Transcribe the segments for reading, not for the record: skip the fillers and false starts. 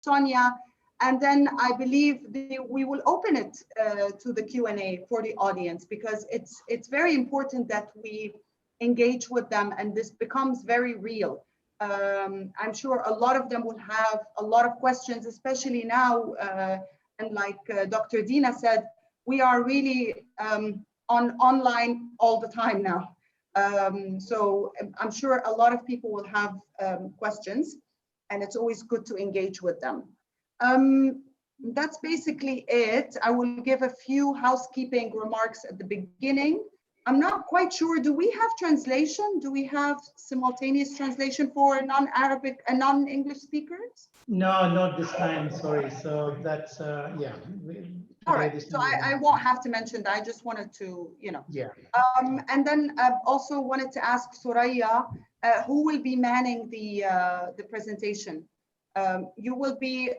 Sonia, and then I believe we will open it to the Q&A for the audience, because it's very important that we engage with them and this becomes very real. I'm sure a lot of them will have a lot of questions, especially now, and like Dr. Dina said, we are really online all the time now. So I'm sure a lot of people will have questions, and it's always good to engage with them. That's basically it. I will give a few housekeeping remarks at the beginning. I'm not quite sure, do we have translation? Do we have simultaneous translation for non-Arabic and non-English speakers? No, not this time, sorry. So that's, yeah. All right, so I won't have to mention that. I just wanted to, you know. Yeah. And then also wanted to ask Soraya, who will be manning the presentation? You will be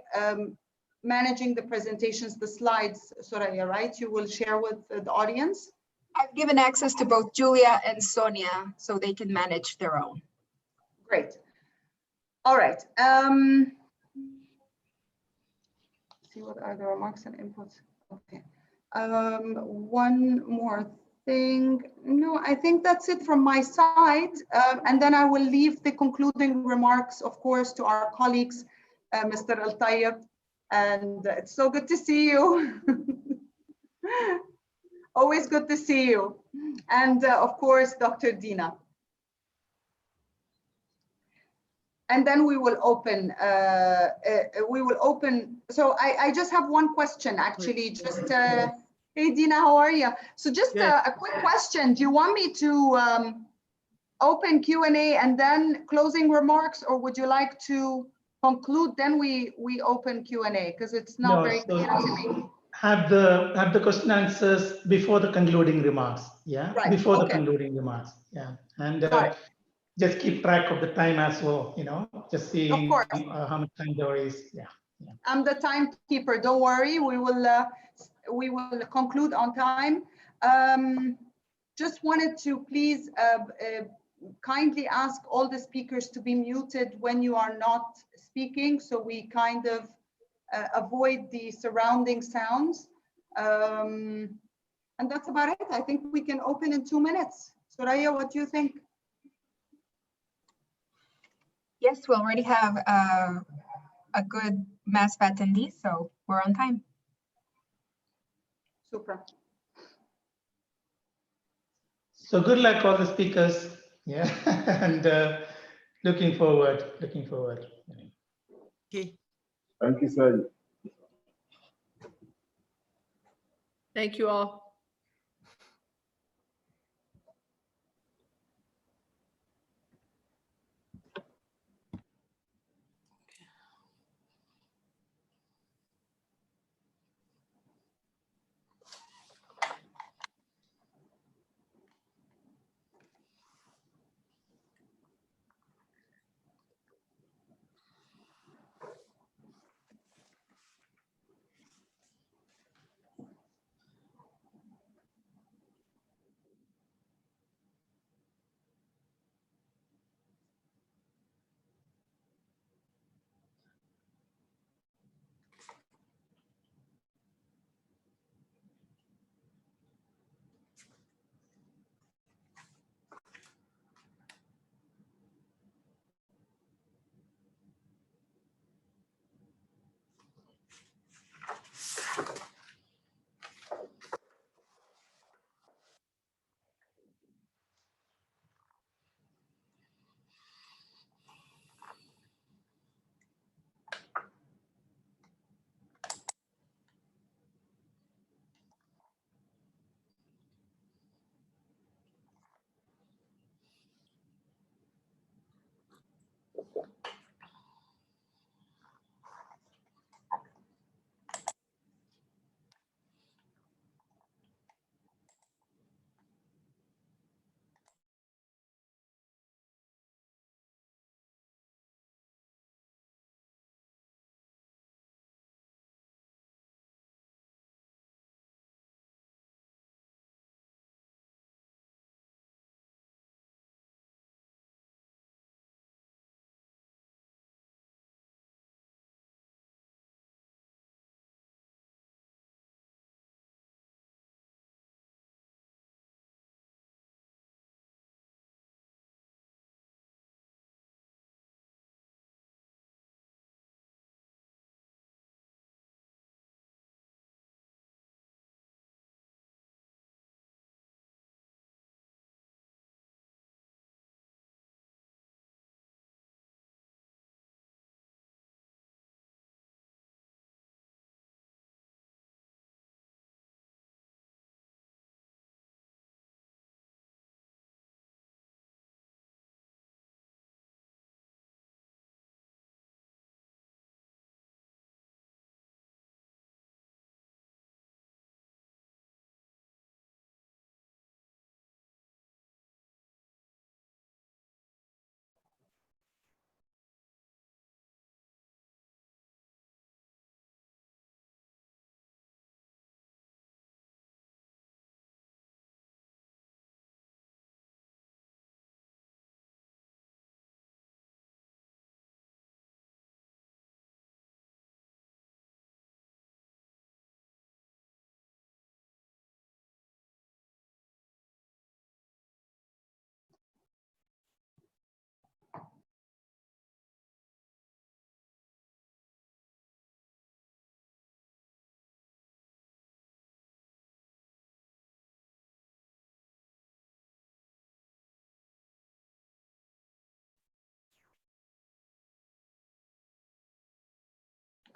managing the presentations, the slides, Soraya, right? You will share with the audience? I've given access to both Julia and Sonia so they can manage their own. Great. All right. See what are the remarks and inputs? Okay. One more thing. No, I think that's it from my side. And then I will leave the concluding remarks, of course, to our colleagues, Mr. Al-Tayyib. And it's so good to see you. Always good to see you. And of course, Dr. Dina. And then we will open, so I just have one question, actually, just, hey, Dina, how are you? So just a quick question. Do you want me to open Q&A and then closing remarks, or would you like to conclude, then we open Q&A, because it's not very clear to me. Have the question answers before the concluding remarks, yeah? Right. Before the Okay. concluding remarks, yeah. And just keep track of the time as well, you know, just seeing how much time there is, yeah. I'm the timekeeper, don't worry, we will conclude on time. Just wanted to please kindly ask all the speakers to be muted when you are not speaking, so we kind of avoid the surrounding sounds. And that's about it. I think we can open in 2 minutes. Soraya, what do you think? Yes, we already have a good mass of attendees, so we're on time. Super. So good luck all the speakers, yeah, and looking forward. Okay. Thank you, sir. Thank you all.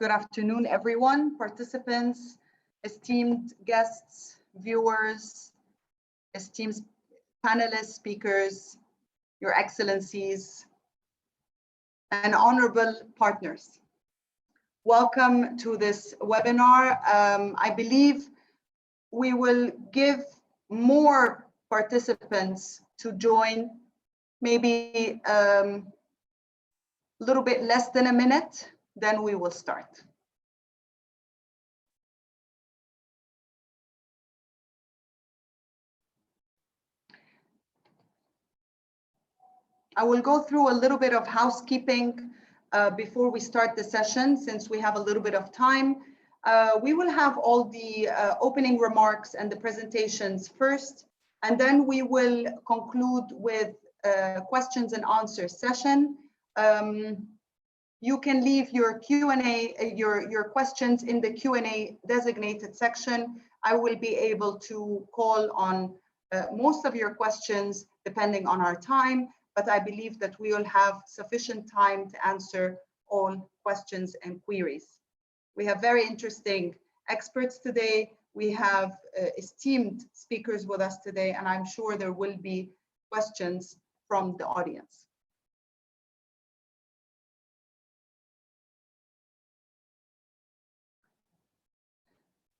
Good afternoon, everyone, participants, esteemed guests, viewers, esteemed panelists, speakers, Your Excellencies, and honorable partners. Welcome to this webinar. I believe we will give more participants to join, maybe a little bit less than a minute, then we will start. I will go through a little bit of housekeeping before we start the session, since we have a little bit of time. We will have all the opening remarks and the presentations first, and then we will conclude with questions and answers session. You can leave your Q&A, your questions in the Q&A designated section. I will be able to call on most of your questions depending on our time, but I believe that we will have sufficient time to answer all questions and queries. We have very interesting experts today. We have esteemed speakers with us today, and I'm sure there will be questions from the audience.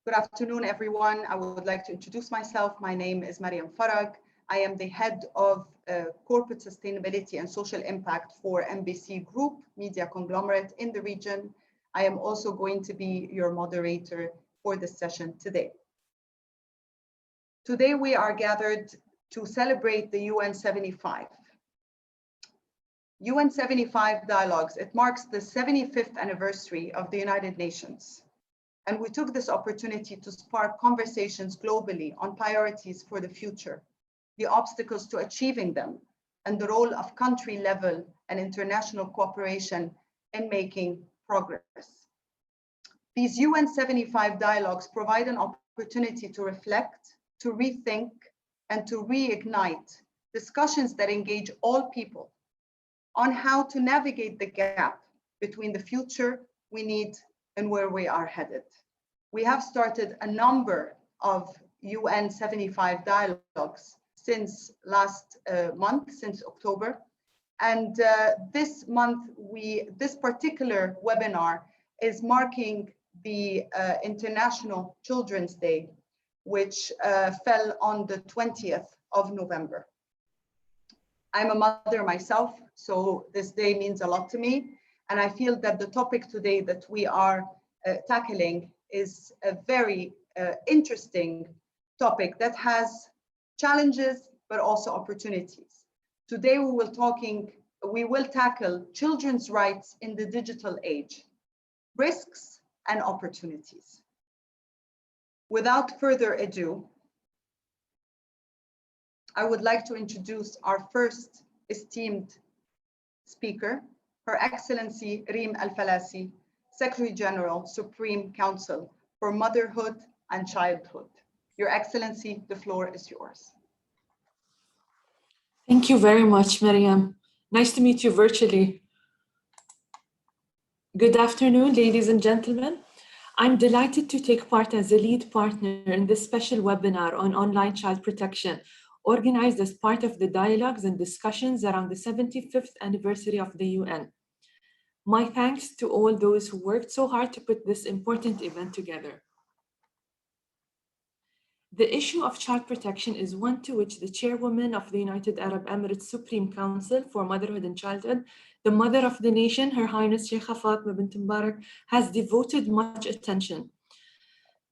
Good afternoon, everyone. I would like to introduce myself. My name is Mariam Farag. I am the head of corporate sustainability and social impact for MBC Group, media conglomerate in the region. I am also going to be your moderator for this session today. Today, we are gathered to celebrate the UN 75. UN 75 dialogues, it marks the 75th anniversary of the United Nations. And we took this opportunity to spark conversations globally on priorities for the future, the obstacles to achieving them, and the role of country level and international cooperation in making progress. These UN 75 dialogues provide an opportunity to reflect, to rethink, and to reignite discussions that engage all people on how to navigate the gap between the future we need and where we are headed. We have started a number of UN 75 dialogues since last month, since October. And this month, this particular webinar is marking the International Children's Day, which fell on the 20th of November. I'm a mother myself, so this day means a lot to me. And I feel that the topic today that we are tackling is a very interesting topic that has challenges, but also opportunities. Today we will tackle children's rights in the digital age, risks and opportunities. Without further ado, I would like to introduce our first esteemed speaker, Her Excellency Reem Al-Falasi, Secretary General, Supreme Council for Motherhood and Childhood. Your Excellency, the floor is yours. Thank you very much, Mariam. Nice to meet you virtually. Good afternoon, ladies and gentlemen. I'm delighted to take part as a lead partner in this special webinar on online child protection, organized as part of the dialogues and discussions around the 75th anniversary of the UN. My thanks to all those who worked so hard to put this important event together. The issue of child protection is one to which the chairwoman of the United Arab Emirates Supreme Council for Motherhood and Childhood, the mother of the nation, Her Highness Sheikha Fatma bint Mubarak, has devoted much attention.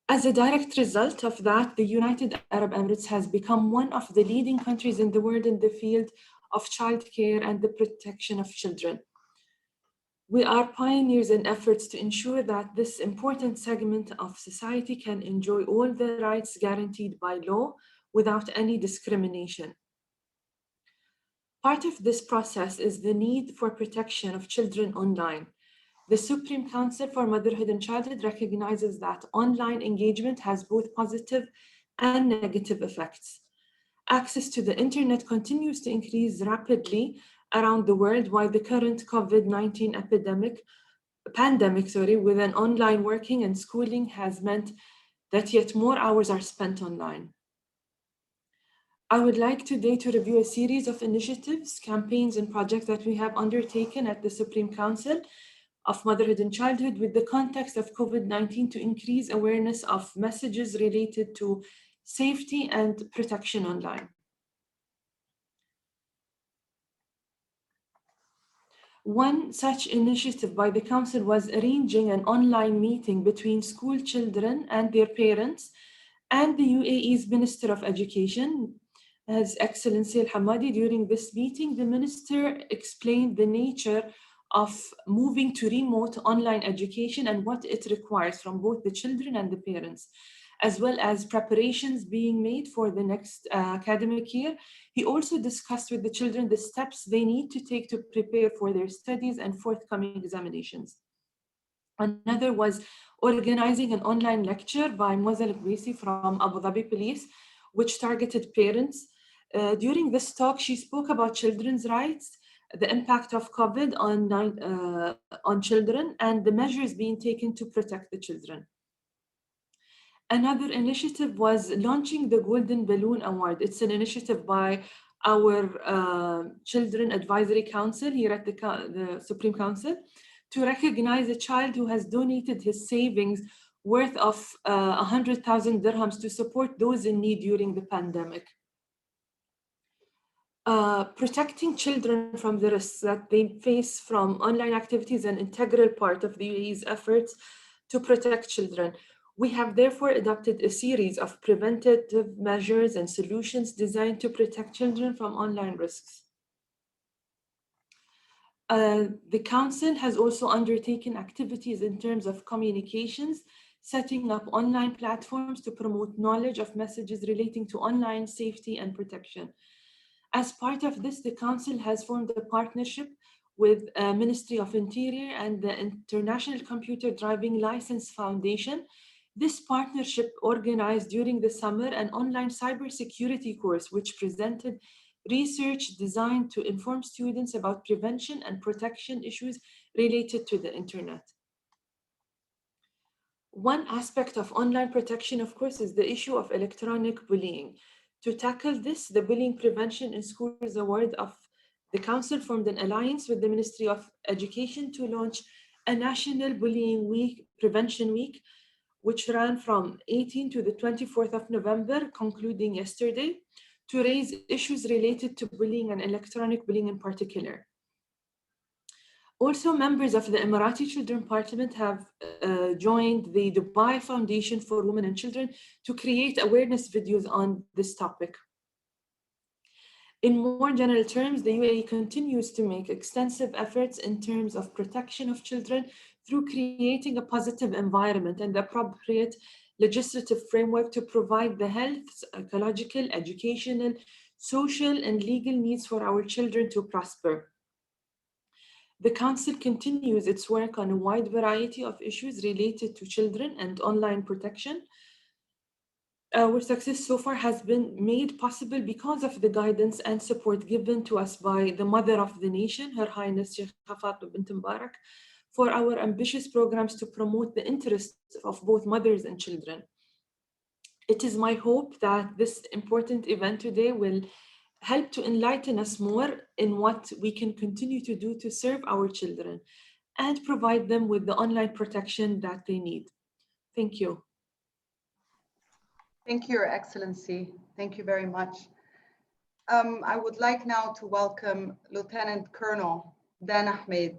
As a direct result of that, the United Arab Emirates has become one of the leading countries in the world in the field of childcare and the protection of children. We are pioneers in efforts to ensure that this important segment of society can enjoy all the rights guaranteed by law without any discrimination. Part of this process is the need for protection of children online. The Supreme Council for Motherhood and Childhood recognizes that online engagement has both positive and negative effects. Access to the internet continues to increase rapidly around the world, while the current COVID-19 epidemic pandemic, with an online working and schooling has meant that yet more hours are spent online. I would like today to review a series of initiatives, campaigns, and projects that we have undertaken at the Supreme Council of Motherhood and Childhood with the context of COVID-19 to increase awareness of messages related to safety and protection online. One such initiative by the Council was arranging an online meeting between school children and their parents and the UAE's Minister of Education, His Excellency Al-Hamadi. During this meeting, the Minister explained the nature of moving to remote online education and what it requires from both the children and the parents, as well as preparations being made for the next academic year. He also discussed with the children the steps they need to take to prepare for their studies and forthcoming examinations. Another was organizing an online lecture by Mwazel Al-Gweisi from Abu Dhabi Police, which targeted parents. During this talk, she spoke about children's rights, the impact of COVID on children, and the measures being taken to protect the children. Another initiative was launching the Golden Balloon Award. It's an initiative by our Children Advisory Council here at the Supreme Council to recognize a child who has donated his savings worth of 100,000 dirhams to support those in need during the pandemic. Protecting children from the risks that they face from online activities is an integral part of the UAE's efforts to protect children. We have therefore adopted a series of preventative measures and solutions designed to protect children from online risks. The Council has also undertaken activities in terms of communications, setting up online platforms to promote knowledge of messages relating to online safety and protection. As part of this, the Council has formed a partnership with Ministry of Interior and the International Computer Driving License Foundation. This partnership organized during the summer an online cybersecurity course, which presented research designed to inform students about prevention and protection issues related to the internet. One aspect of online protection, of course, is the issue of electronic bullying. To tackle this, the Bullying Prevention in Schools Award of the Council formed an alliance with the Ministry of Education to launch a National Bullying Week, Prevention Week, which ran from 18 to the 24th of November, concluding yesterday, to raise issues related to bullying and electronic bullying in particular. Also, members of the Emirati Children Parliament have joined the Dubai Foundation for Women and Children to create awareness videos on this topic. In more general terms, the UAE continues to make extensive efforts in terms of protection of children through creating a positive environment and the appropriate legislative framework to provide the health, ecological, educational, social, and legal needs for our children to prosper. The Council continues its work on a wide variety of issues related to children and online protection. Our success so far has been made possible because of the guidance and support given to us by the Mother of the Nation, Her Highness Sheikha Fatma bint Mbarak, for our ambitious programs to promote the interests of both mothers and children. It is my hope that this important event today will help to enlighten us more in what we can continue to do to serve our children and provide them with the online protection that they need. Thank you. Thank you, Your Excellency. Thank you very much. I would like now to welcome Lieutenant Colonel Dan Ahmed,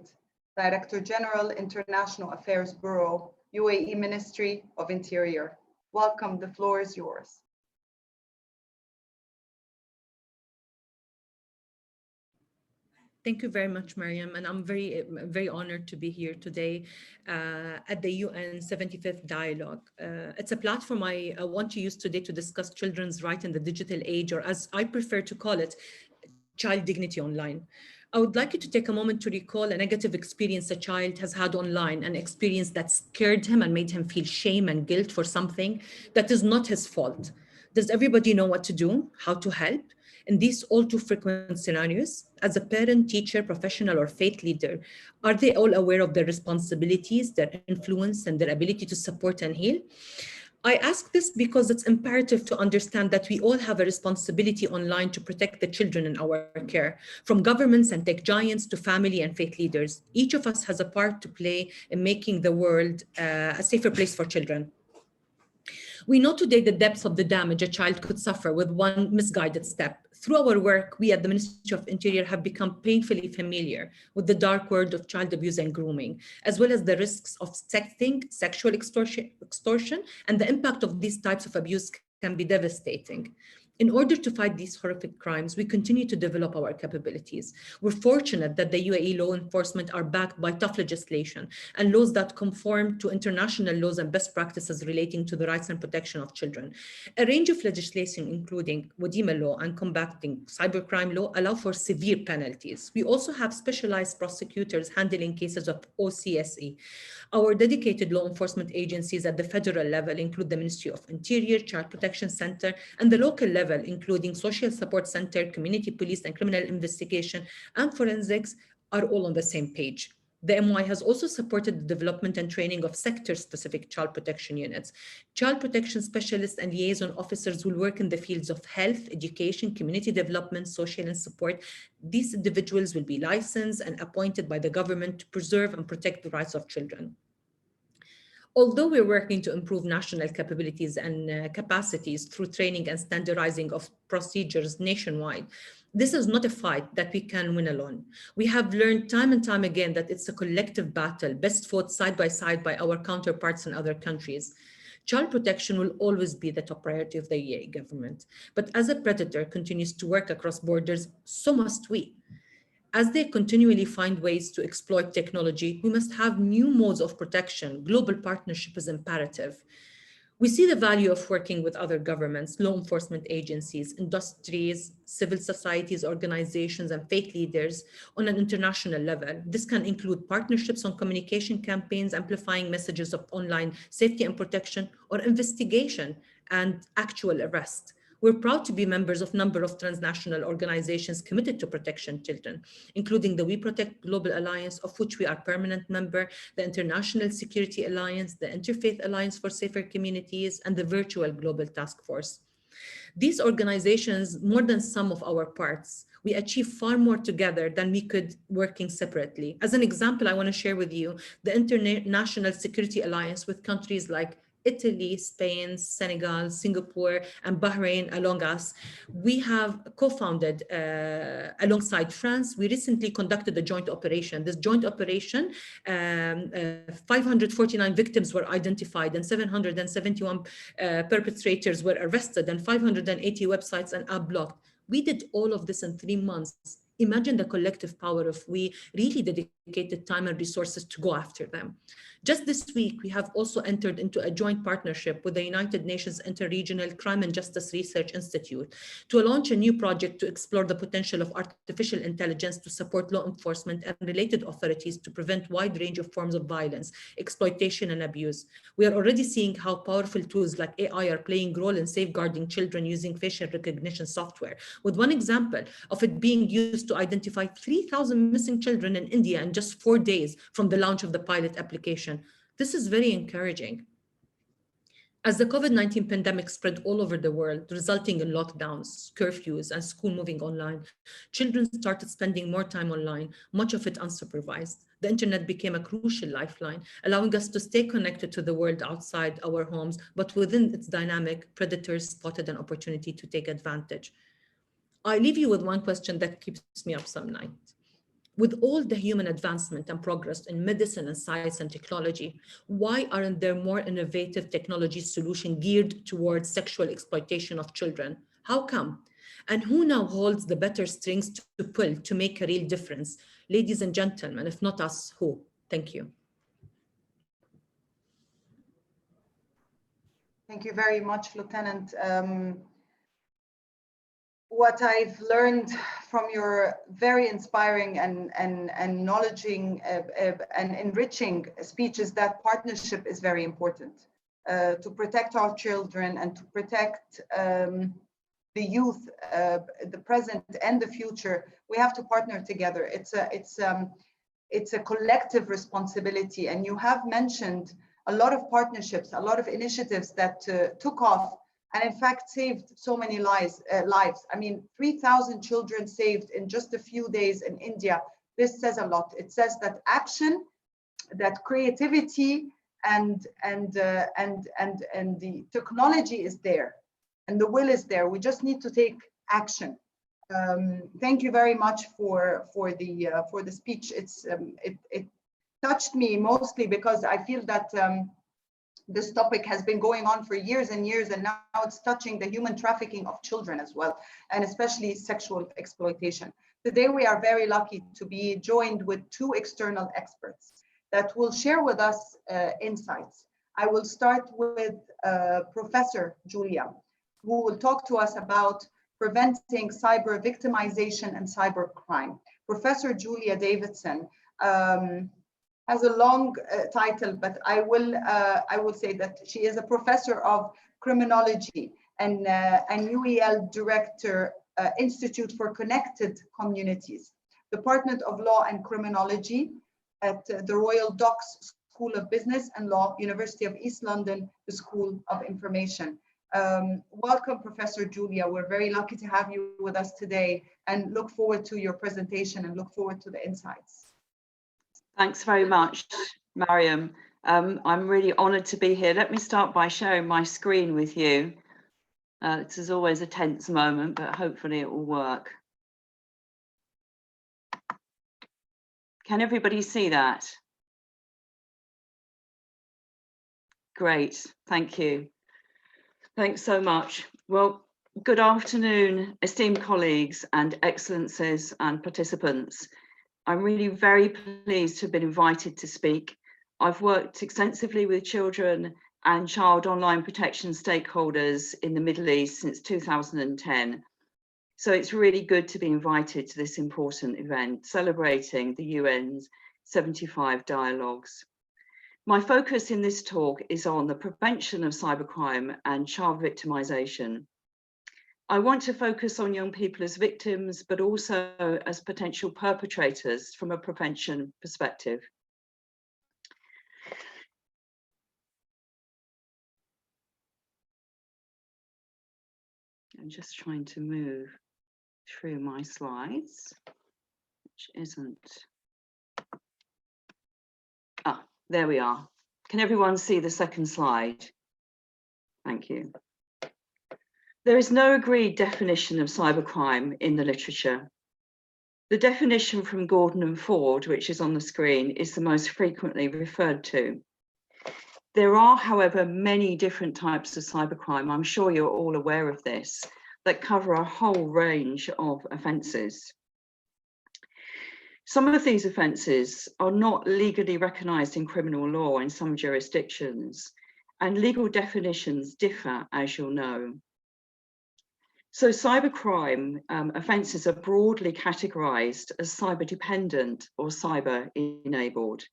Director General, International Affairs Bureau, UAE Ministry of Interior. Welcome, the floor is yours. Thank you very much, Mariam, and I'm very honored to be here today at the UN 75th Dialogue. It's a platform I want to use today to discuss children's rights in the digital age, or as I prefer to call it, child dignity online. I would like you to take a moment to recall a negative experience a child has had online, an experience that scared him and made him feel shame and guilt for something that is not his fault. Does everybody know what to do, how to help? In these all too frequent scenarios, as a parent, teacher, professional, or faith leader, are they all aware of their responsibilities, their influence, and their ability to support and heal? I ask this because it's imperative to understand that we all have a responsibility online to protect the children in our care, from governments and tech giants to family and faith leaders. Each of us has a part to play in making the world a safer place for children. We know today the depths of the damage a child could suffer with one misguided step. Through our work, we at the Ministry of Interior have become painfully familiar with the dark world of child abuse and grooming, as well as the risks of sexting, sexual extortion, and the impact of these types of abuse can be devastating. In order to fight these horrific crimes, we continue to develop our capabilities. We're fortunate that the UAE law enforcement are backed by tough legislation and laws that conform to international laws and best practices relating to the rights and protection of children. A range of legislation, including Wadima law and combating cybercrime law, allow for severe penalties. We also have specialized prosecutors handling cases of OCSE. Our dedicated law enforcement agencies at the federal level include the Ministry of Interior, Child Protection Center, and the local level, including Social Support Center, Community Police and Criminal Investigation, and Forensics, are all on the same page. The MY has also supported the development and training of sector-specific child protection units. Child protection specialists and liaison officers will work in the fields of health, education, community development, social and support. These individuals will be licensed and appointed by the government to preserve and protect the rights of children. Although we're working to improve national capabilities and capacities through training and standardizing of procedures nationwide, this is not a fight that we can win alone. We have learned time and time again that it's a collective battle, best fought side by side by our counterparts in other countries. Child protection will always be the top priority of the UAE government. But as a predator continues to work across borders, so must we. As they continually find ways to exploit technology, we must have new modes of protection. Global partnership is imperative. We see the value of working with other governments, law enforcement agencies, industries, civil societies, organizations, and faith leaders on an international level. This can include partnerships on communication campaigns, amplifying messages of online safety and protection, or investigation and actual arrest. We're proud to be members of a number of transnational organizations committed to protection children, including the We Protect Global Alliance, of which we are permanent member, the International Security Alliance, the Interfaith Alliance for Safer Communities, and the Virtual Global Task Force. These organizations, more than some of our parts, we achieve far more together than we could working separately. As an example, I want to share with you the International Security Alliance with countries like Italy, Spain, Senegal, Singapore, and Bahrain along us. We have co-founded alongside France. We recently conducted a joint operation. This joint operation, 549 victims were identified and 771 perpetrators were arrested and 580 websites and app blocked. We did all of this in 3 months. Imagine the collective power if we really dedicated time and resources to go after them. Just this week, we have also entered into a joint partnership with the United Nations Interregional Crime and Justice Research Institute to launch a new project to explore the potential of artificial intelligence to support law enforcement and related authorities to prevent a wide range of forms of violence, exploitation, and abuse. We are already seeing how powerful tools like AI are playing a role in safeguarding children using facial recognition software, with one example of it being used to identify 3,000 missing children in India in just 4 days from the launch of the pilot application. This is very encouraging. As the COVID-19 pandemic spread all over the world, resulting in lockdowns, curfews, and school moving online, children started spending more time online, much of it unsupervised. The internet became a crucial lifeline, allowing us to stay connected to the world outside our homes, but within its dynamic, predators spotted an opportunity to take advantage. I leave you with one question that keeps me up some nights. With all the human advancement and progress in medicine and science and technology, why aren't there more innovative technology solutions geared towards sexual exploitation of children? How come? And who now holds the better strings to pull to make a real difference? Ladies and gentlemen, if not us, who? Thank you. Thank you very much, Lieutenant. What I've learned from your very inspiring and knowledging and enriching speech is that partnership is very important to protect our children and to protect the youth, the present and the future, we have to partner together. It's a collective responsibility. And you have mentioned a lot of partnerships, a lot of initiatives that took off and in fact saved so many lives. I mean, 3,000 children saved in just a few days in India. This says a lot. It says that action, that creativity and the technology is there and the will is there. We just need to take action. Thank you very much for the speech. It touched me mostly because I feel that this topic has been going on for years and years, and now it's touching the human trafficking of children as well, and especially sexual exploitation. Today we are very lucky to be joined with two external experts that will share with us insights. I will start with Professor Julia, who will talk to us about preventing cyber victimization and cyber crime. Professor Julia Davidson has a long title, but I will say that she is a professor of criminology and UEL director, Institute for Connected Communities, Department of Law and Criminology at the Royal Docks School of Business and Law, University of East London, the School of Information. Welcome, Professor Julia. We're very lucky to have you with us today and look forward to your presentation and look forward to the insights. Thanks very much, Mariam. I'm really honoured to be here. Let me start by sharing my screen with you. This is always a tense moment, but hopefully it will work. Can everybody see that? Great, thank you. Thanks so much. Well, good afternoon, esteemed colleagues and excellencies and participants. I'm really very pleased to have been invited to speak. I've worked extensively with children and child online protection stakeholders in the Middle East since 2010. So it's really good to be invited to this important event celebrating the UN's 75 dialogues. My focus in this talk is on the prevention of cybercrime and child victimization. I want to focus on young people as victims, but also as potential perpetrators from a prevention perspective. I'm just trying to move through my slides, which isn't. Ah, there we are. Can everyone see the second slide? Thank you. There is no agreed definition of cybercrime in the literature. The definition from Gordon and Ford, which is on the screen, is the most frequently referred to. There are, however, many different types of cybercrime, I'm sure you're all aware of this, that cover a whole range of offences. Some of these offences are not legally recognised in criminal law in some jurisdictions, and legal definitions differ, as you'll know. So cybercrime offences are broadly categorised as cyber-dependent or cyber-enabled.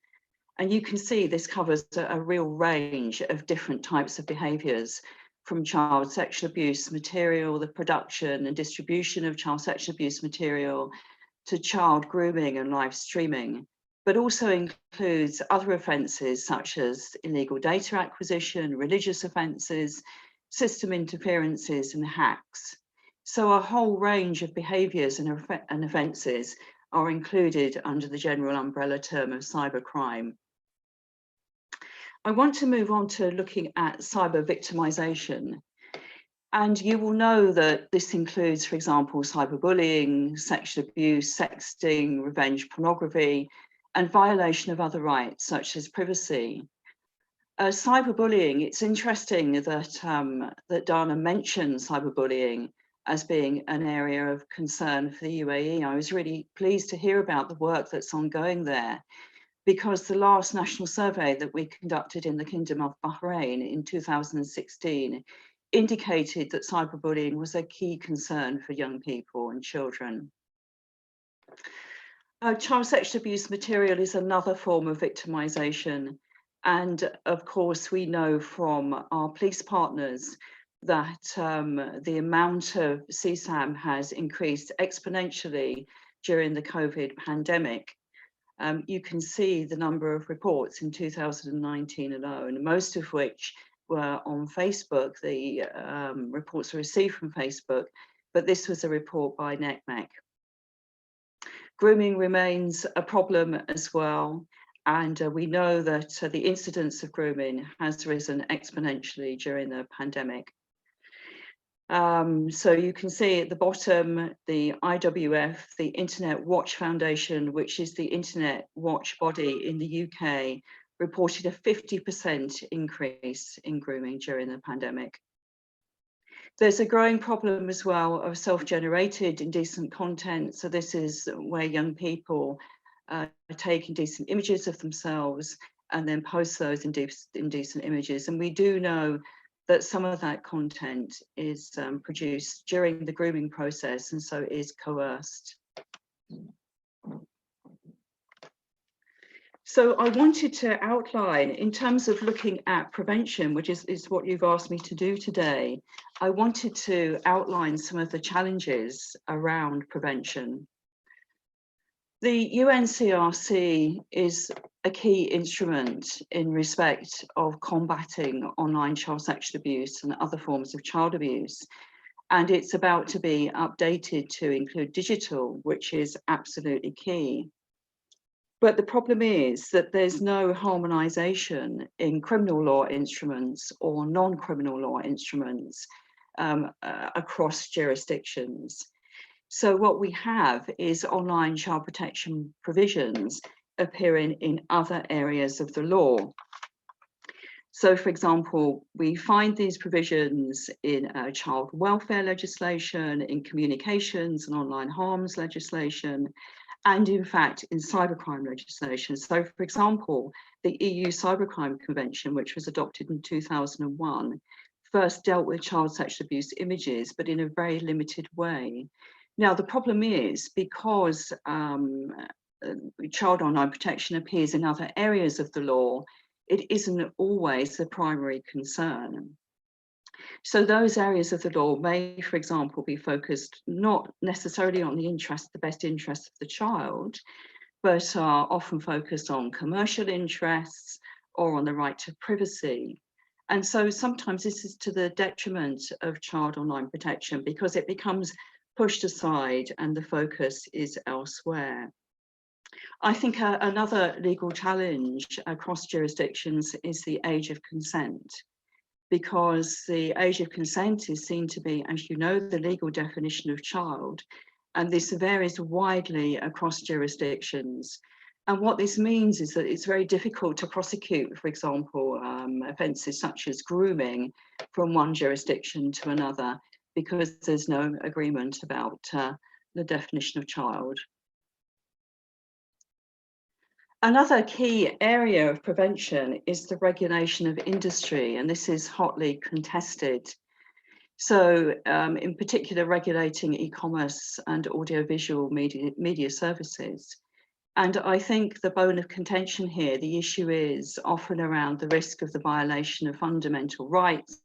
And you can see this covers a real range of different types of behaviours, from child sexual abuse material, the production and distribution of child sexual abuse material, to child grooming and live streaming, but also includes other offences such as illegal data acquisition, religious offences, system interferences and hacks. So a whole range of behaviours and offences are included under the general umbrella term of cybercrime. I want to move on to looking at cyber victimisation. And you will know that this includes, for example, cyberbullying, sexual abuse, sexting, revenge pornography, and violation of other rights such as privacy. Cyberbullying, it's interesting that Dana mentioned cyberbullying as being an area of concern for the UAE. I was really pleased to hear about the work that's ongoing there, because the last national survey that we conducted in the Kingdom of Bahrain in 2016 indicated that cyberbullying was a key concern for young people and children. Child sexual abuse material is another form of victimisation. And of course, we know from our police partners that the amount of CSAM has increased exponentially during the COVID pandemic. You can see the number of reports in 2019 alone, most of which were on Facebook. The reports were received from Facebook, but this was a report by NCMEC. Grooming remains a problem as well, and we know that the incidence of grooming has risen exponentially during the pandemic. So you can see at the bottom, the IWF, the Internet Watch Foundation, which is the Internet Watch body in the UK, reported a 50% increase in grooming during the pandemic. There's a growing problem as well of self-generated indecent content. So this is where young people take indecent images of themselves and then post those indecent images. And we do know that some of that content is produced during the grooming process and so is coerced. So I wanted to outline, in terms of looking at prevention, which is what you've asked me to do today, I wanted to outline some of the challenges around prevention. The UNCRC is a key instrument in respect of combating online child sexual abuse and other forms of child abuse. And it's about to be updated to include digital, which is absolutely key. But the problem is that there's no harmonisation in criminal law instruments or non-criminal law instruments across jurisdictions. So what we have is online child protection provisions appearing in other areas of the law. So, for example, we find these provisions in child welfare legislation, in communications and online harms legislation, and in fact in cybercrime legislation. So, for example, the EU Cybercrime Convention, which was adopted in 2001, first dealt with child sexual abuse images, but in a very limited way. Now, the problem is because child online protection appears in other areas of the law, it isn't always the primary concern. So those areas of the law may, for example, be focused not necessarily on the best interest of the child, but are often focused on commercial interests or on the right to privacy. And so sometimes this is to the detriment of child online protection because it becomes pushed aside and the focus is elsewhere. I think another legal challenge across jurisdictions is the age of consent, because the age of consent is seen to be, as you know, the legal definition of child, and this varies widely across jurisdictions. And what this means is that it's very difficult to prosecute, for example, offences such as grooming from one jurisdiction to another, because there's no agreement about the definition of child. Another key area of prevention is the regulation of industry, and this is hotly contested. So in particular, regulating e-commerce and audiovisual media services. And I think the bone of contention here, the issue is often around the risk of the violation of fundamental rights,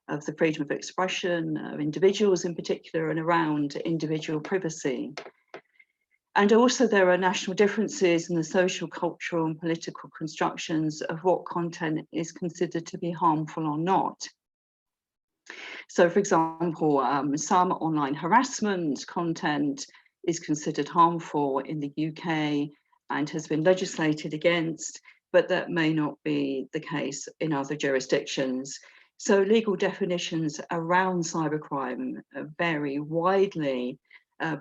of the freedom of expression of individuals in particular, and around individual privacy. And also there are national differences in the social, cultural and political constructions of what content is considered to be harmful or not. So for example, some online harassment content is considered harmful in the UK and has been legislated against, but that may not be the case in other jurisdictions. So legal definitions around cybercrime vary widely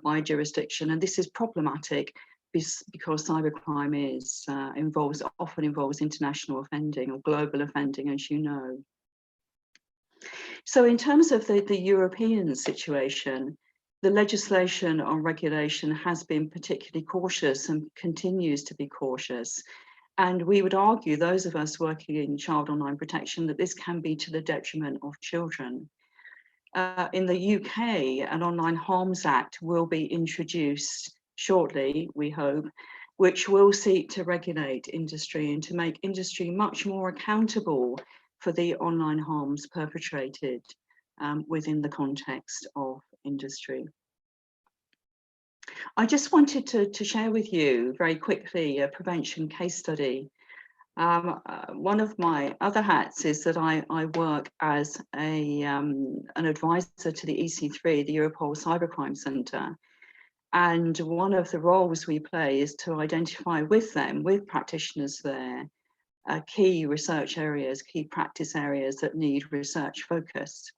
by jurisdiction, and this is problematic because cybercrime often involves international offending or global offending, as you know. So in terms of the European situation, the legislation on regulation has been particularly cautious and continues to be cautious. And we would argue, those of us working in child online protection, that this can be to the detriment of children. In the UK, an Online Harms Act will be introduced shortly, we hope, which will seek to regulate industry and to make industry much more accountable for the online harms perpetrated within the context of industry. I just wanted to share with you very quickly a prevention case study. One of my other hats is that I work as an advisor to the EC3, the Europol Cybercrime Centre. And one of the roles we play is to identify with them, with practitioners there, key research areas, key practice areas that need research focus.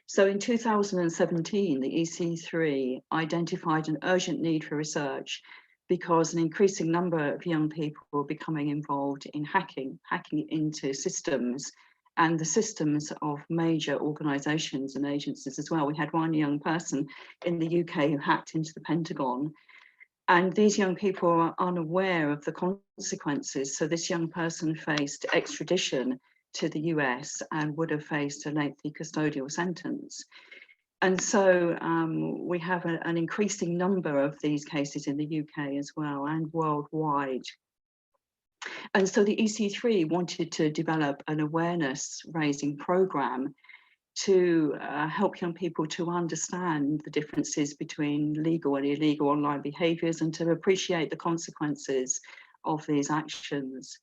So in 2017, the EC3 identified an urgent need for research because an increasing number of young people were becoming involved in hacking into systems and the systems of major organisations and agencies as well. We had one young person in the UK who hacked into the Pentagon, and these young people are unaware of the consequences. So this young person faced extradition to the US and would have faced a lengthy custodial sentence. And so we have an increasing number of these cases in the UK as well and worldwide. And so the EC3 wanted to develop an awareness raising programme to help young people to understand the differences between legal and illegal online behaviours and to appreciate the consequences of these actions.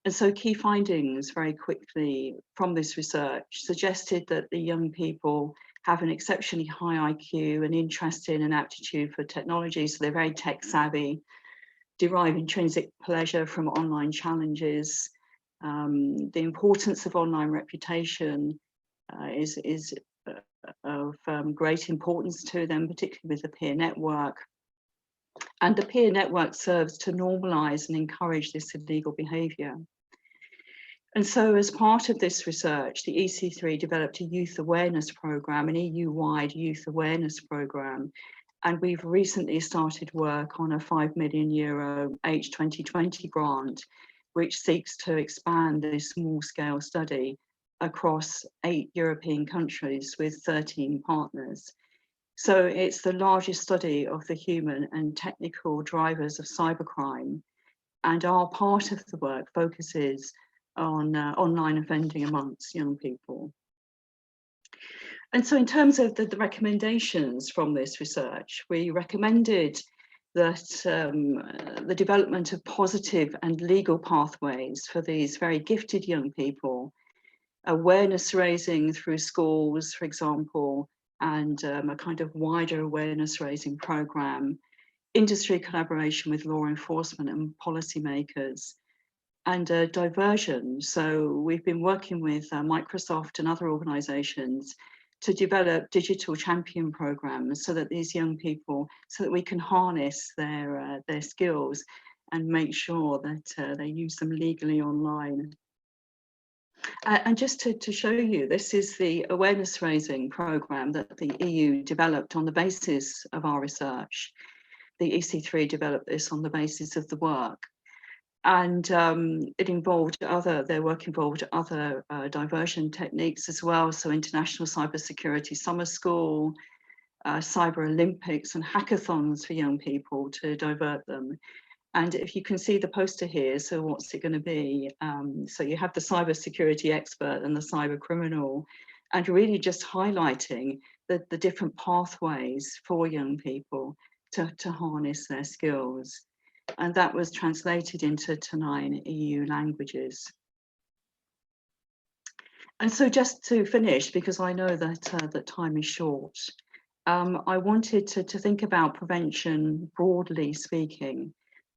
And so key findings very quickly from this research suggested that the young people have an exceptionally high IQ, an interest in and aptitude for technology, so they're very tech savvy, derive intrinsic pleasure from online challenges. The importance of online reputation is of great importance to them, particularly with the peer network. And the peer network serves to normalise and encourage this illegal behaviour. And so as part of this research, the EC3 developed a youth awareness programme, an EU-wide youth awareness programme. And we've recently started work on a €5 million H2020 grant, which seeks to expand this small-scale study across 8 European countries with 13 partners. So it's the largest study of the human and technical drivers of cybercrime. And our part of the work focuses on online offending amongst young people. And so in terms of the recommendations from this research, we recommended that the development of positive and legal pathways for these very gifted young people, awareness raising through schools, for example, and a kind of wider awareness raising programme, industry collaboration with law enforcement and policymakers, and diversion. So we've been working with Microsoft and other organisations to develop digital champion programs so that these young people, so that we can harness their skills and make sure that they use them legally online. And just to show you, this is the awareness raising programme that the EU developed on the basis of our research. The EC3 developed this on the basis of the work. And it involved their work involved other diversion techniques as well. So International Cybersecurity Summer School, Cyber Olympics and hackathons for young people to divert them. And if you can see the poster here, so what's it going to be? So you have the cybersecurity expert and the cyber criminal, and really just highlighting the different pathways for young people to harness their skills. And that was translated into 9 EU languages. And so just to finish, because I know that that time is short, I wanted to think about prevention broadly speaking,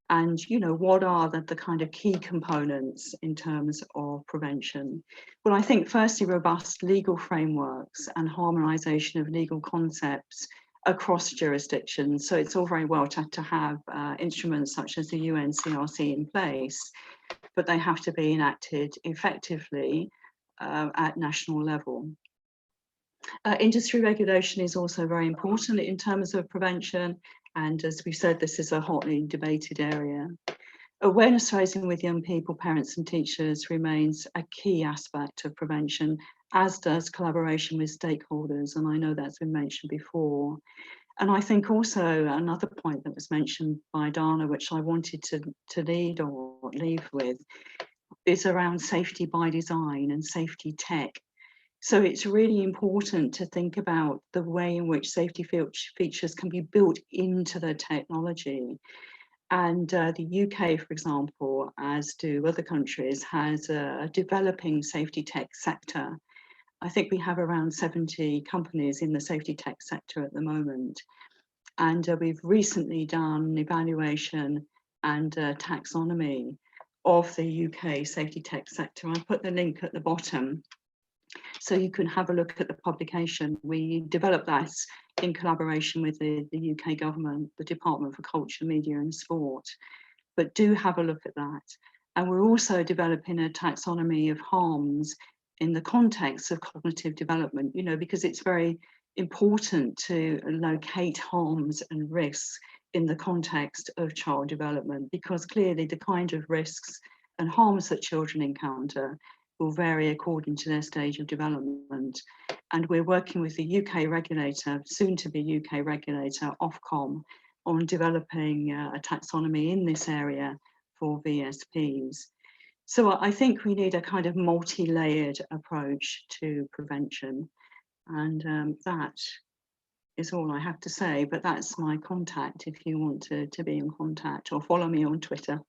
and what are the kind of key components in terms of prevention. Well, I think firstly, robust legal frameworks and harmonisation of legal concepts across jurisdictions. So it's all very well to have instruments such as the UNCRC in place, but they have to be enacted effectively at national level. Industry regulation is also very important in terms of prevention, and as we said, this is a hotly debated area. Awareness raising with young people, parents and teachers remains a key aspect of prevention, as does collaboration with stakeholders, and I know that's been mentioned before. And I think also another point that was mentioned by Dana, which I wanted to leave with, is around safety by design and safety tech. So it's really important to think about the way in which safety features can be built into the technology. And the UK, for example, as do other countries, has a developing safety tech sector. I think we have around 70 companies in the safety tech sector at the moment. And we've recently done evaluation and taxonomy of the UK safety tech sector. I'll put the link at the bottom so you can have a look at the publication. We developed that in collaboration with the UK government, the Department for Culture, Media and Sport, but do have a look at that. And we're also developing a taxonomy of harms in the context of cognitive development, you know, because it's very important to locate harms and risks in the context of child development, because clearly the kind of risks and harms that children encounter will vary according to their stage of development. And we're working with the UK regulator, soon to be UK regulator, Ofcom, on developing a taxonomy in this area for VSPs. So I think we need a kind of multi-layered approach to prevention. And that is all I have to say, but that's my contact if you want to be in contact, or follow me on Twitter.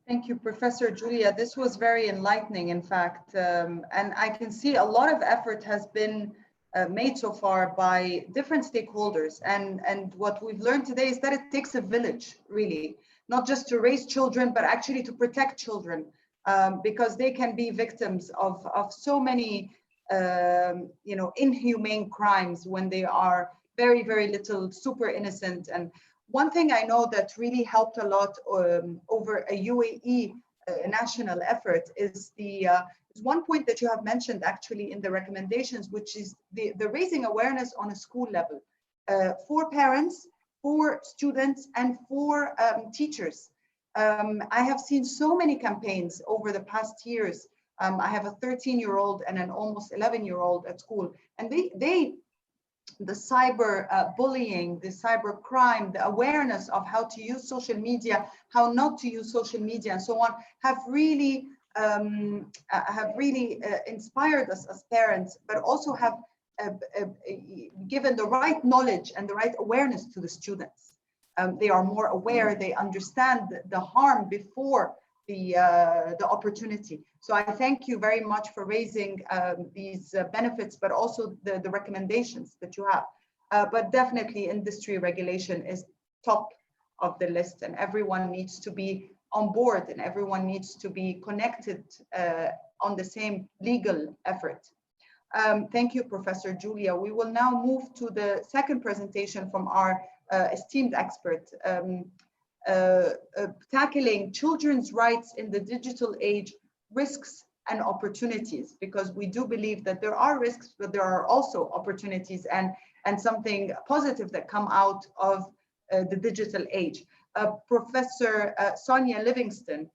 Thank you, Professor Julia. This was very enlightening, in fact, and I can see a lot of effort has been made so far by different stakeholders. And what we've learned today is that it takes a village, really, not just to raise children, but actually to protect children, because they can be victims of so many you know, inhumane crimes when they are very, very little, super innocent. And one thing I know that really helped a lot over a UAE national effort is one point that you have mentioned actually in the recommendations, which is the raising awareness on a school level for parents, for students, and for teachers. I have seen so many campaigns over the past years. I have a 13-year-old and an almost 11-year-old at school, and the cyber bullying, the cyber crime, the awareness of how to use social media, how not to use social media, and so on, have really inspired us as parents, but also have given the right knowledge and the right awareness to the students. They are more aware, they understand the harm before the opportunity. So I thank you very much for raising these benefits, but also the recommendations that you have. But definitely industry regulation is top of the list, and everyone needs to be on board and everyone needs to be connected on the same legal effort. Thank you, Professor Julia. We will now move to the second presentation from our esteemed expert, tackling children's rights in the digital age, risks and opportunities, because we do believe that there are risks, but there are also opportunities and something positive that come out of the digital age. Professor Sonia Livingston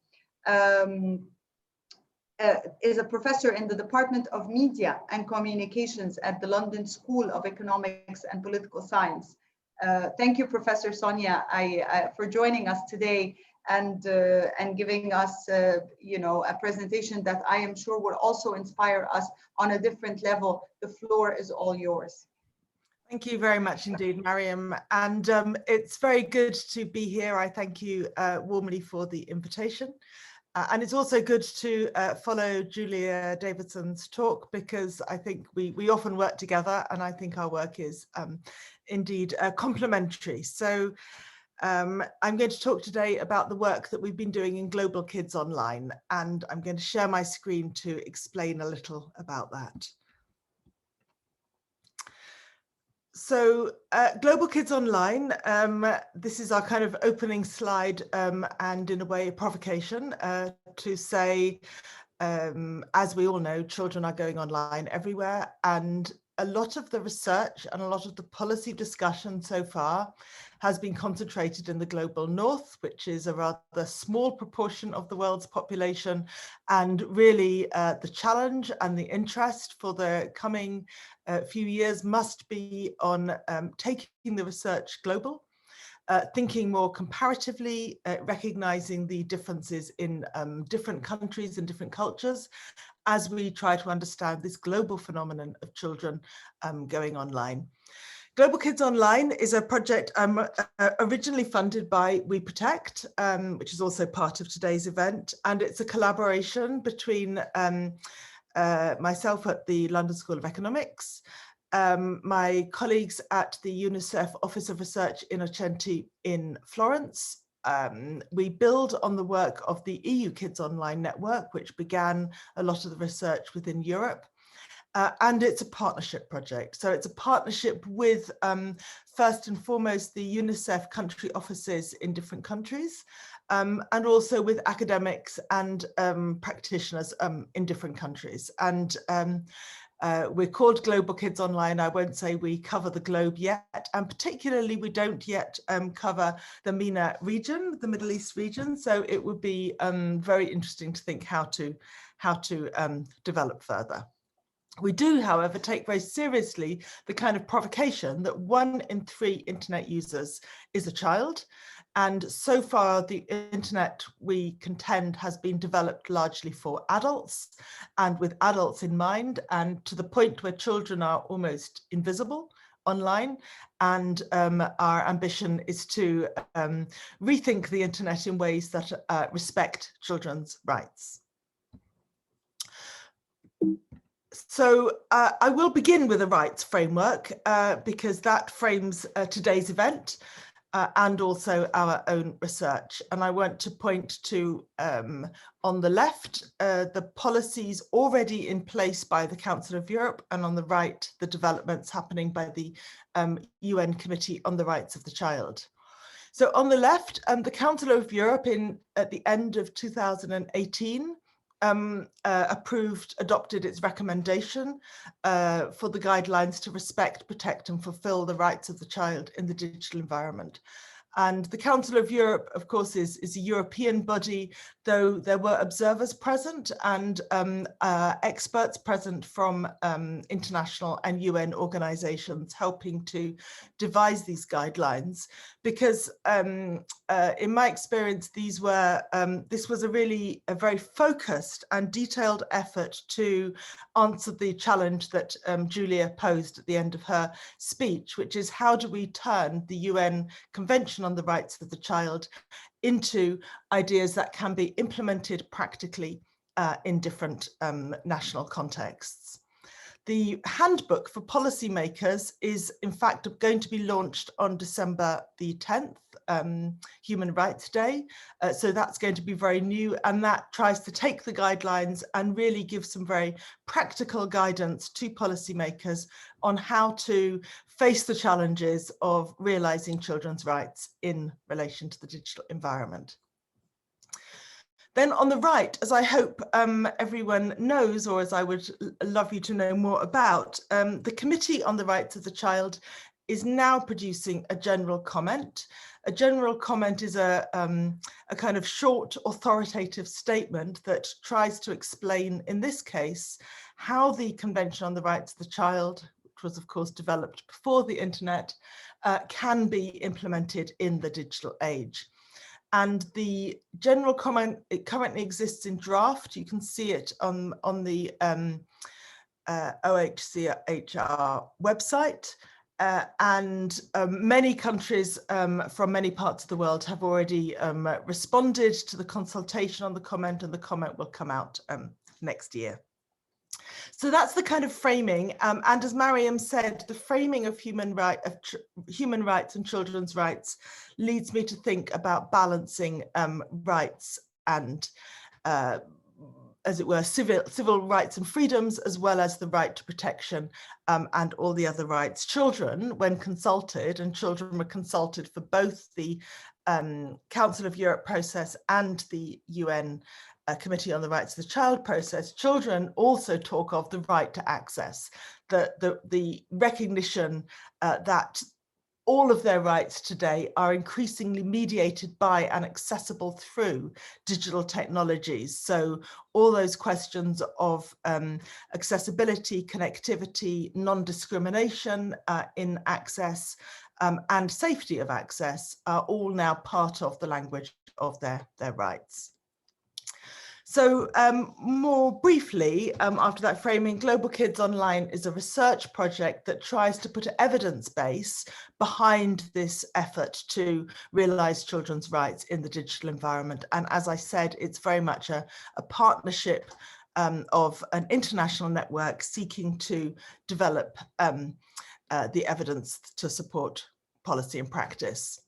is a professor in the Department of Media and Communications at the London School of Economics and Political Science. Thank you, Professor Sonia, for joining us today and giving us, you know, a presentation that I am sure will also inspire us on a different level. The floor is all yours. Thank you very much indeed, Mariam. And it's very good to be here. I thank you warmly for the invitation. And it's also good to follow Julia Davidson's talk, because I think we often work together and I think our work is indeed complementary. So I'm going to talk today about the work that we've been doing in Global Kids Online, and I'm going to share my screen to explain a little about that. So Global Kids Online, this is our kind of opening slide, and in a way a provocation to say, as we all know, children are going online everywhere, and a lot of the research and a lot of the policy discussion so far has been concentrated in the global north, which is a rather small proportion of the world's population. And really the challenge and the interest for the coming few years must be on taking the research global, thinking more comparatively, recognizing the differences in different countries and different cultures as we try to understand this global phenomenon of children going online. Global Kids Online is a project originally funded by We Protect, which is also part of today's event. And it's a collaboration between myself at the London School of Economics, my colleagues at the UNICEF Office of Research Innocenti in Florence. We build on the work of the EU Kids Online Network, which began a lot of the research within Europe. And it's a partnership project. So it's a partnership with, first and foremost, the UNICEF country offices in different countries, and also with academics and practitioners in different countries. And we're called Global Kids Online. I won't say we cover the globe yet, and particularly we don't yet cover the MENA region, the Middle East region. So it would be very interesting to think how to develop further. We do, however, take very seriously the kind of provocation that 1 in 3 internet users is a child. And so far, the internet, we contend, has been developed largely for adults and with adults in mind, and to the point where children are almost invisible online. And our ambition is to rethink the internet in ways that respect children's rights. So I will begin with a rights framework because that frames today's event and also our own research. And I want to point to, on the left, the policies already in place by the Council of Europe, and on the right, the developments happening by the UN Committee on the Rights of the Child. So on the left, the Council of Europe at the end of 2018 adopted its recommendation for the guidelines to respect, protect and fulfill the rights of the child in the digital environment. And the Council of Europe, of course, is a European body, though there were observers present and experts present from international and UN organizations helping to devise these guidelines. Because in my experience, this was a very focused and detailed effort to answer the challenge that Julia posed at the end of her speech, which is how do we turn the UN Convention on the Rights of the Child into ideas that can be implemented practically in different national contexts. The handbook for policymakers is in fact going to be launched on December the 10th, Human Rights Day. So that's going to be very new, and that tries to take the guidelines and really give some very practical guidance to policymakers on how to face the challenges of realizing children's rights in relation to the digital environment. Then on the right, as I hope everyone knows, or as I would love you to know more about, the Committee on the Rights of the Child is now producing a general comment. A general comment is a kind of short authoritative statement that tries to explain, in this case, how the Convention on the Rights of the Child, which was of course developed before the internet, can be implemented in the digital age. And the general comment, it currently exists in draft. You can see it on the OHCHR website. And many countries from many parts of the world have already responded to the consultation on the comment, and the comment will come out next year. So that's the kind of framing, and as Mariam said, the framing of human rights and children's rights leads me to think about balancing rights and, as it were, civil rights and freedoms, as well as the right to protection and all the other rights. Children, when consulted, and children were consulted for both the Council of Europe process and the UN Committee on the Rights of the Child process, children also talk of the right to access, the recognition that all of their rights today are increasingly mediated by and accessible through digital technologies. So all those questions of accessibility, connectivity, non-discrimination in access, and safety of access are all now part of the language of their rights. So more briefly, after that framing, Global Kids Online is a research project that tries to put an evidence base behind this effort to realise children's rights in the digital environment. And as I said, it's very much a partnership of an international network seeking to develop the evidence to support policy and practice.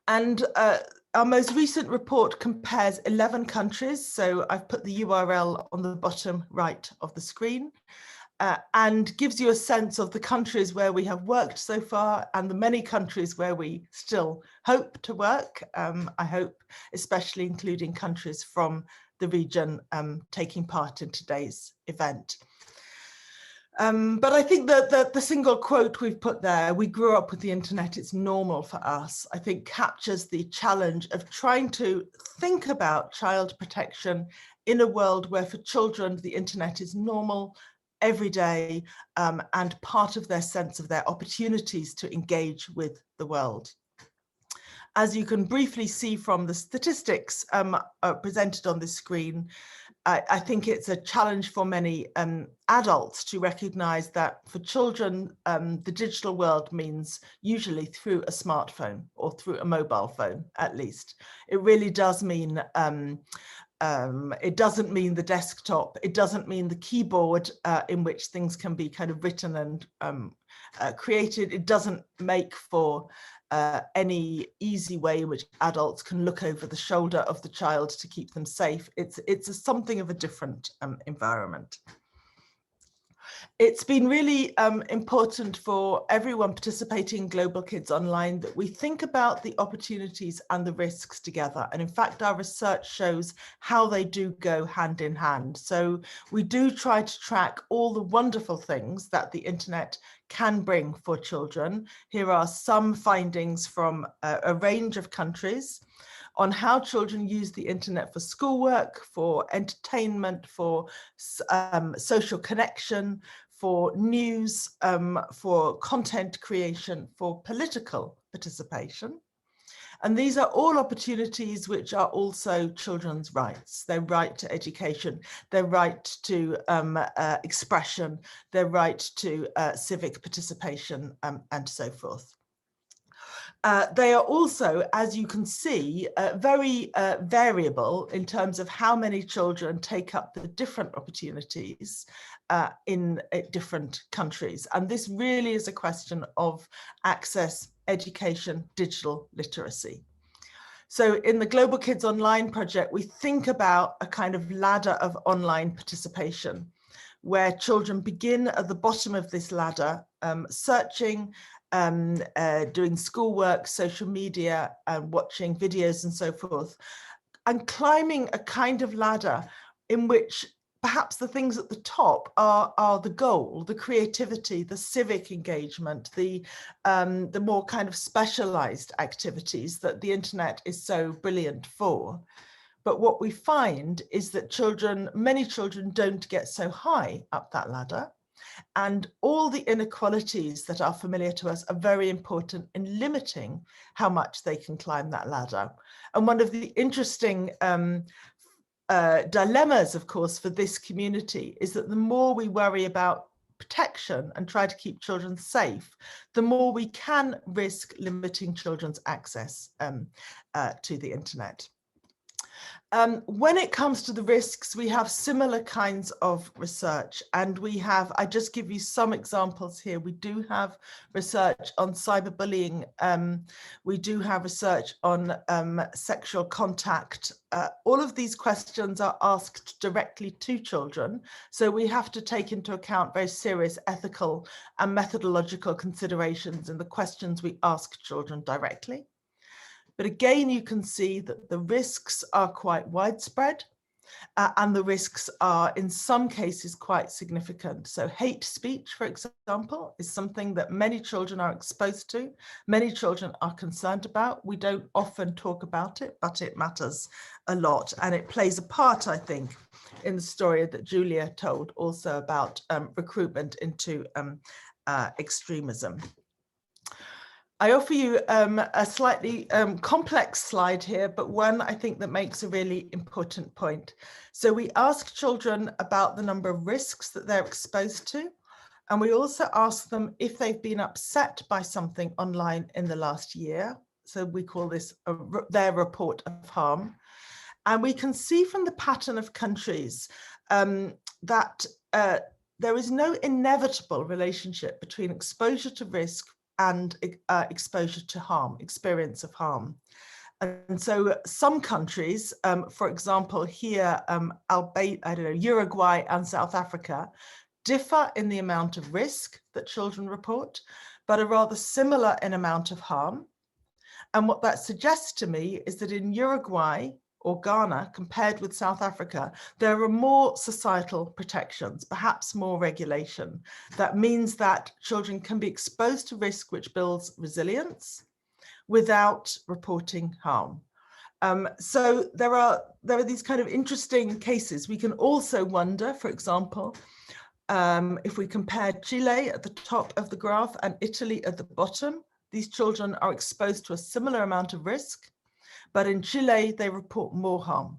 And our most recent report compares 11 countries. So I've put the URL on the bottom right of the screen and gives you a sense of the countries where we have worked so far and the many countries where we still hope to work. I hope especially including countries from the region taking part in today's event. But I think that the single quote we've put there, "We grew up with the internet, it's normal for us," I think captures the challenge of trying to think about child protection in a world where for children, the internet is normal, every day, and part of their sense of their opportunities to engage with the world. As you can briefly see from the statistics presented on the screen, I think it's a challenge for many adults to recognize that for children, the digital world means usually through a smartphone or through a mobile phone, at least. It really does mean, it doesn't mean the desktop, it doesn't mean the keyboard in which things can be kind of written and created. It doesn't make for any easy way in which adults can look over the shoulder of the child to keep them safe. It's something of a different environment. It's been really important for everyone participating in Global Kids Online that we think about the opportunities and the risks together. And in fact, our research shows how they do go hand in hand. So we do try to track all the wonderful things that the internet can bring for children. Here are some findings from a range of countries on how children use the internet for schoolwork, for entertainment, for social connection, for news, for content creation, for political participation. And these are all opportunities which are also children's rights, their right to education, their right to expression, their right to civic participation, and so forth. They are also, as you can see, very variable in terms of how many children take up the different opportunities in different countries. And this really is a question of access, education, digital literacy. So in the Global Kids Online project, we think about a kind of ladder of online participation, where children begin at the bottom of this ladder, searching, doing schoolwork, social media, watching videos and so forth, and climbing a kind of ladder in which perhaps the things at the top are the goal, the creativity, the civic engagement, the more kind of specialized activities that the internet is so brilliant for. But what we find is that many children don't get so high up that ladder. And all the inequalities that are familiar to us are very important in limiting how much they can climb that ladder. And one of the interesting dilemmas, of course, for this community is that the more we worry about protection and try to keep children safe, the more we can risk limiting children's access to the internet. When it comes to the risks, we have similar kinds of research, and I just give you some examples here. We do have research on cyberbullying. We do have research on sexual contact. All of these questions are asked directly to children. So we have to take into account very serious ethical and methodological considerations in the questions we ask children directly. But again, you can see that the risks are quite widespread and the risks are in some cases quite significant. So hate speech, for example, is something that many children are exposed to, many children are concerned about. We don't often talk about it, but it matters a lot. And it plays a part, I think, in the story that Julia told also about recruitment into extremism. I offer you a slightly complex slide here, but one I think that makes a really important point. So we ask children about the number of risks that they're exposed to, and we also ask them if they've been upset by something online in the last year. So we call this their report of harm. And we can see from the pattern of countries that there is no inevitable relationship between exposure to risk and exposure to harm, experience of harm. And so some countries, for example, here, Uruguay and South Africa, differ in the amount of risk that children report, but are rather similar in amount of harm. And what that suggests to me is that in Uruguay or Ghana, compared with South Africa, there are more societal protections, perhaps more regulation. That means that children can be exposed to risk which builds resilience without reporting harm. So there are these kind of interesting cases. We can also wonder, for example, if we compare Chile at the top of the graph and Italy at the bottom, these children are exposed to a similar amount of risk, but in Chile, they report more harm.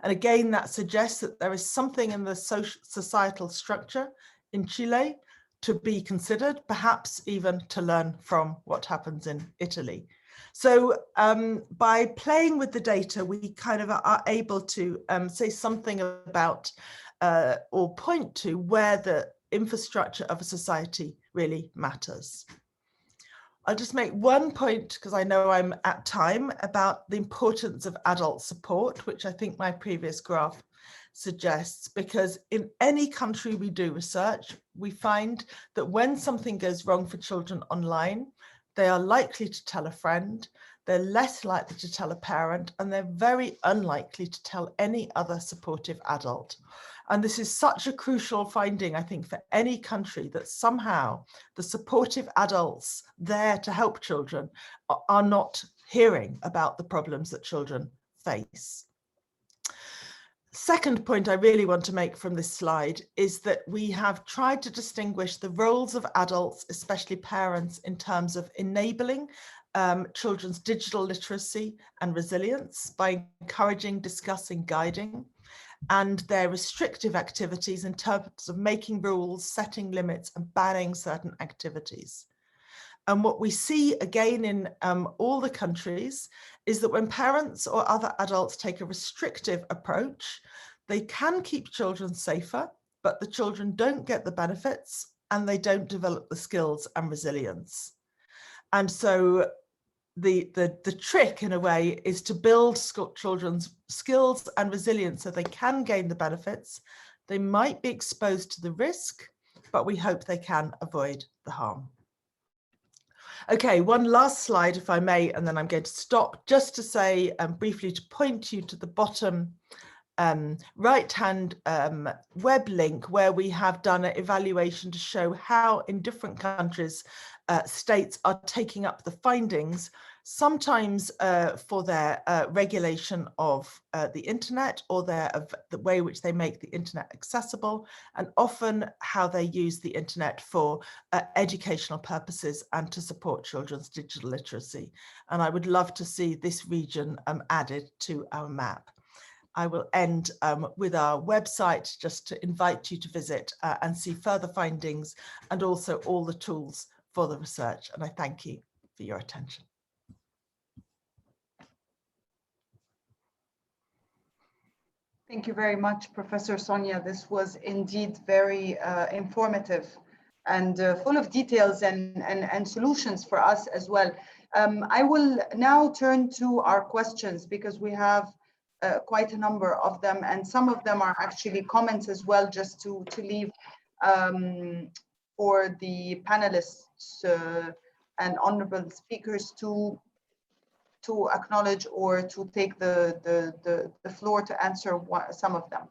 And again, that suggests that there is something in the societal structure in Chile to be considered, perhaps even to learn from what happens in Italy. So by playing with the data, we kind of are able to say something about or point to where the infrastructure of a society really matters. I'll just make one point, because I know I'm at time, about the importance of adult support, which I think my previous graph suggests, because in any country we do research, we find that when something goes wrong for children online, they are likely to tell a friend, they're less likely to tell a parent, and they're very unlikely to tell any other supportive adult. And this is such a crucial finding, I think, for any country, that somehow the supportive adults there to help children are not hearing about the problems that children face. Second point I really want to make from this slide is that we have tried to distinguish the roles of adults, especially parents, in terms of enabling children's digital literacy and resilience by encouraging, discussing, guiding, and their restrictive activities in terms of making rules, setting limits, and banning certain activities. And what we see again in all the countries is that when parents or other adults take a restrictive approach, they can keep children safer, but the children don't get the benefits and they don't develop the skills and resilience. And so the trick, in a way, is to build children's skills and resilience so they can gain the benefits. They might be exposed to the risk, but we hope they can avoid the harm. Okay, one last slide, if I may, and then I'm going to stop, just to say briefly, to point you to the bottom right-hand web link, where we have done an evaluation to show how in different countries states are taking up the findings, sometimes for their regulation of the internet, or the way which they make the internet accessible, and often how they use the internet for educational purposes and to support children's digital literacy. And I would love to see this region added to our map. I will end with our website, just to invite you to visit and see further findings, and also all the tools for the research. And I thank you for your attention. Thank you very much, Professor Sonia. This was indeed very informative and full of details and solutions for us as well. I will now turn to our questions, because we have quite a number of them, and some of them are actually comments as well, just to leave for the panelists and honorable speakers to acknowledge or to take the floor to answer some of them.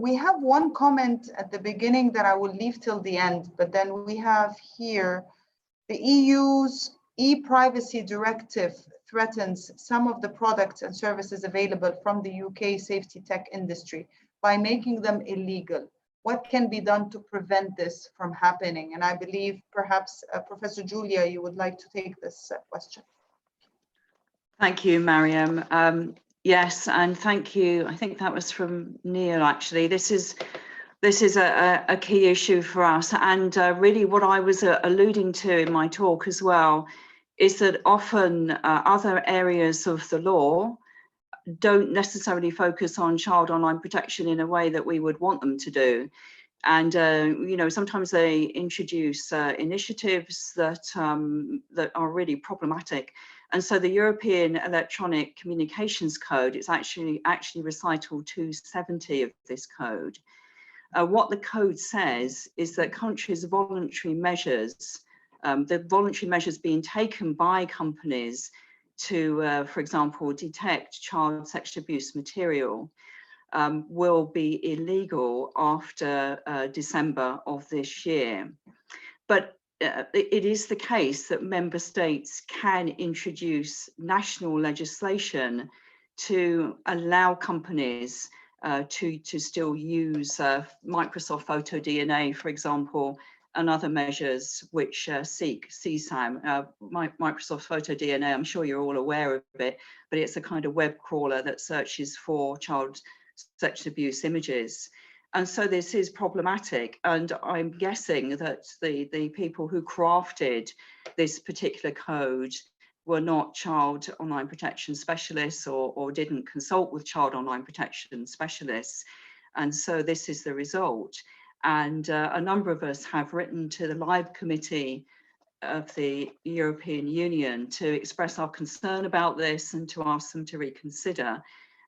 We have one comment at the beginning that I will leave till the end, but then we have here the EU's e-privacy directive threatens some of the products and services available from the UK safety tech industry by making them illegal. what can be done to prevent this from happening? And I believe perhaps Professor Julia, you would like to take this question. Thank you, Mariam. Yes, and thank you. I think that was from Neil, actually. This is a key issue for us. And really what I was alluding to in my talk as well is that often other areas of the law don't necessarily focus on child online protection in a way that we would want them to do. And, you know, sometimes they introduce initiatives that, that are really problematic. And so the European Electronic Communications Code is actually recital 270 of this code. What the code says is that countries' voluntary measures, the voluntary measures being taken by companies to, for example, detect child sexual abuse material, will be illegal after December of this year. But it is the case that member states can introduce national legislation to allow companies to still use Microsoft PhotoDNA, for example, and other measures which seek CSAM. Microsoft PhotoDNA, I'm sure you're all aware of it, but it's a kind of web crawler that searches for child sexual abuse images. And so this is problematic. And I'm guessing that the people who crafted this particular code were not child online protection specialists or didn't consult with child online protection specialists. And so this is the result. And a number of us have written to the LIBE Committee of the European Union to express our concern about this and to ask them to reconsider.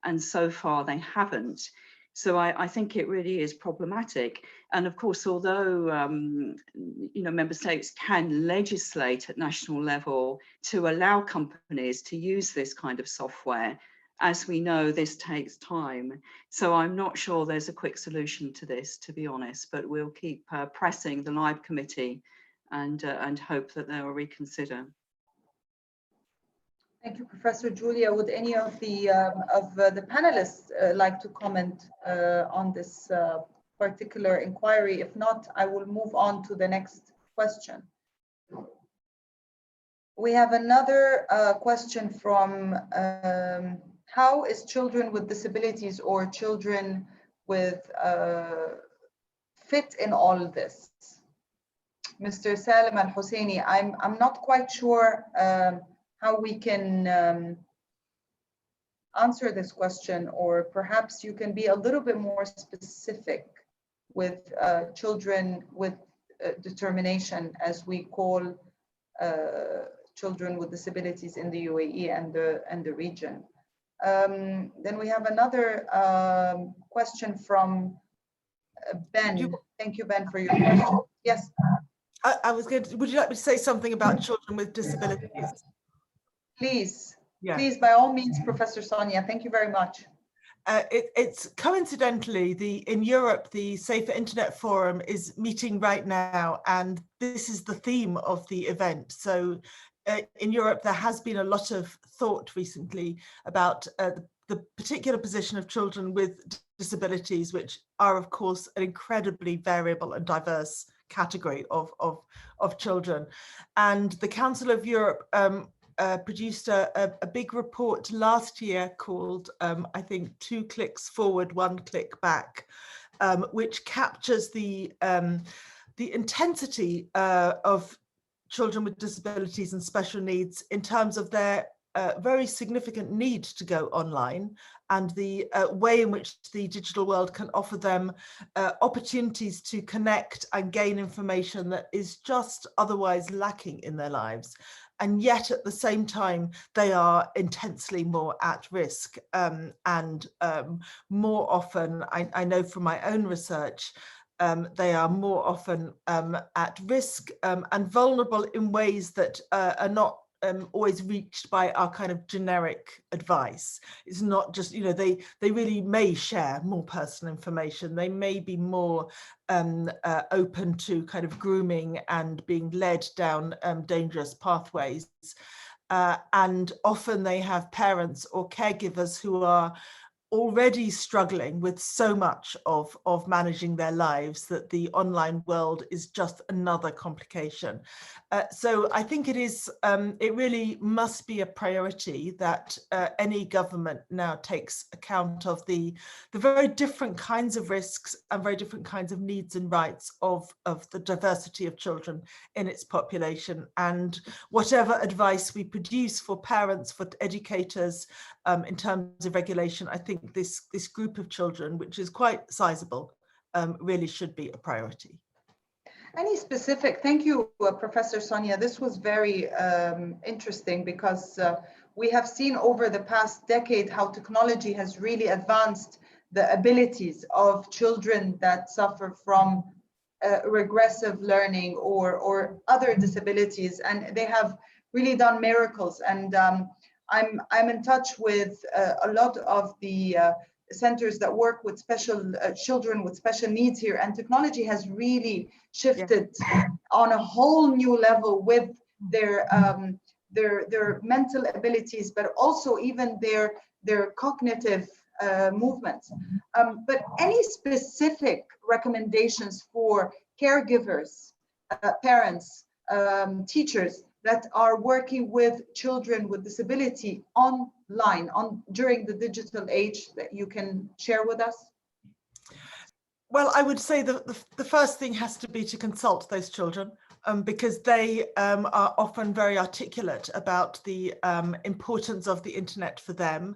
And so far they haven't. So I think it really is problematic. And of course, although you know, member states can legislate at national level to allow companies to use this kind of software, as we know, this takes time. So I'm not sure there's a quick solution to this, to be honest, but we'll keep pressing the LIBE Committee and hope that they will reconsider. Thank you, Professor Julia. Would any of the panelists like to comment on this particular inquiry? If not, I will move on to the next question. We have another question from how is children with disabilities or children with fit in all of this? Mr. Salim Al-Husseini, I'm not quite sure how we can answer this question, or perhaps you can be a little bit more specific with children with determination, as we call children with disabilities in the UAE and the region. Then we have another question from Ben. Thank you, Ben, for your question. Yes. I was going to, would you like me to say something about children with disabilities? Please, yeah. Please, by all means, Professor Sonia, thank you very much. It's coincidentally, in Europe, the Safer Internet Forum is meeting right now, and this is the theme of the event. So in Europe, there has been a lot of thought recently about the particular position of children with disabilities, which are, of course, an incredibly variable and diverse category of children. And the Council of Europe produced a big report last year called, I think, 2 clicks forward, 1 click back, which captures the intensity of children with disabilities and special needs in terms of their very significant need to go online, and the way in which the digital world can offer them opportunities to connect and gain information that is just otherwise lacking in their lives. And yet at the same time, they are intensely more at risk, and more often, I know from my own research, they are more often at risk and vulnerable in ways that are not always reached by our kind of generic advice. It's not just, you know, they really may share more personal information. They may be more open to kind of grooming and being led down dangerous pathways. And often they have parents or caregivers who are already struggling with so much of managing their lives that the online world is just another complication. So I think it really must be a priority that any government now takes account of the very different kinds of risks and very different kinds of needs and rights of the diversity of children in its population. And whatever advice we produce for parents, for educators, in terms of regulation, I think this group of children, which is quite sizable, really should be a priority. Any specific, thank you, Professor Sonia. This was very interesting because we have seen over the past decade how technology has really advanced the abilities of children that suffer from regressive learning or other disabilities, and they have really done miracles. And I'm in touch with a lot of the centers that work with special children with special needs here, and technology has really shifted on a whole new level with their mental abilities, but also even their cognitive movements. But any specific recommendations for caregivers, parents, teachers that are working with children with disability online during the digital age that you can share with us? Well, I would say the first thing has to be to consult those children, because they are often very articulate about the importance of the internet for them.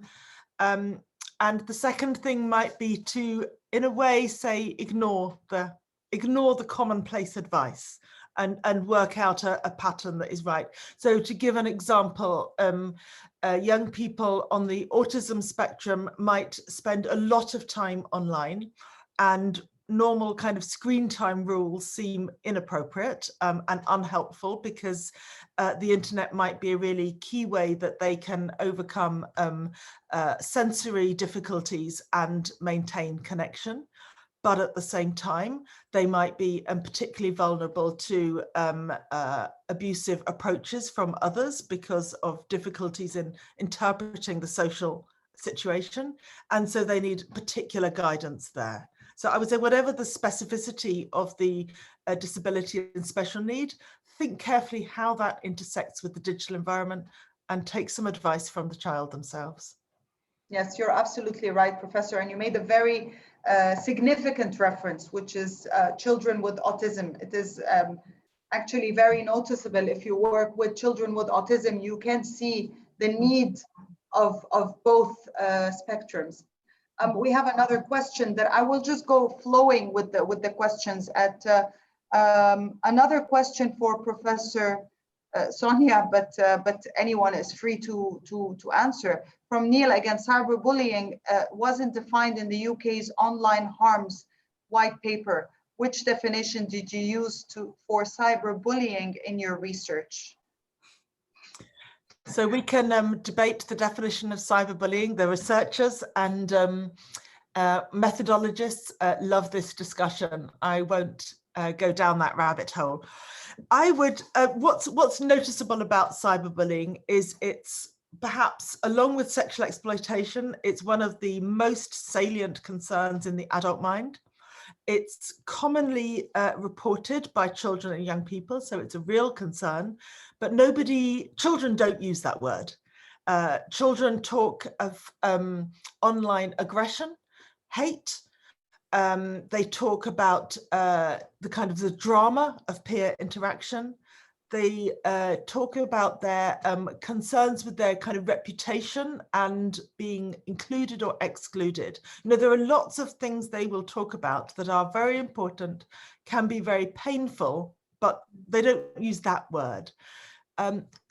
And the second thing might be to, in a way, say, ignore the commonplace advice and work out a pattern that is right. So to give an example, young people on the autism spectrum might spend a lot of time online, and normal kind of screen time rules seem inappropriate and unhelpful, because the internet might be a really key way that they can overcome sensory difficulties and maintain connection. But at the same time, they might be particularly vulnerable to abusive approaches from others because of difficulties in interpreting the social situation. And so they need particular guidance there. So I would say whatever the specificity of the disability and special need, think carefully how that intersects with the digital environment and take some advice from the child themselves. Yes, you're absolutely right, Professor. And you made a very significant reference, which is children with autism. It is actually very noticeable. If you work with children with autism, you can see the need of both spectrums. We have another question that I will just go flowing with the questions. Another question for Professor Sonia, but anyone is free to answer. From Neil again, cyberbullying wasn't defined in the UK's online harms white paper. Which definition did you use for cyberbullying in your research? So we can debate the definition of cyberbullying. The researchers and methodologists love this discussion. I won't go down that rabbit hole. I would, what's noticeable about cyberbullying is it's perhaps, along with sexual exploitation, it's one of the most salient concerns in the adult mind. It's commonly reported by children and young people, so it's a real concern, but children don't use that word. Children talk of online aggression, hate. They talk about the drama of peer interaction. They talk about their concerns with their kind of reputation and being included or excluded. You know, there are lots of things they will talk about that are very important, can be very painful, but they don't use that word.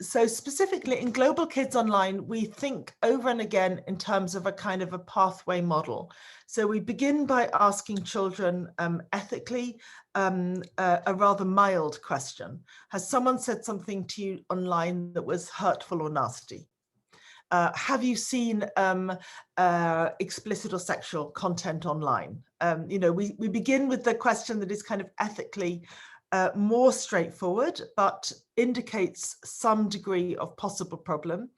So specifically in Global Kids Online, we think over and again in terms of a kind of a pathway model. So we begin by asking children ethically a rather mild question. Has someone said something to you online that was hurtful or nasty? Have you seen explicit or sexual content online? You know, we begin with the question that is kind of ethically more straightforward, but indicates some degree of possible problem.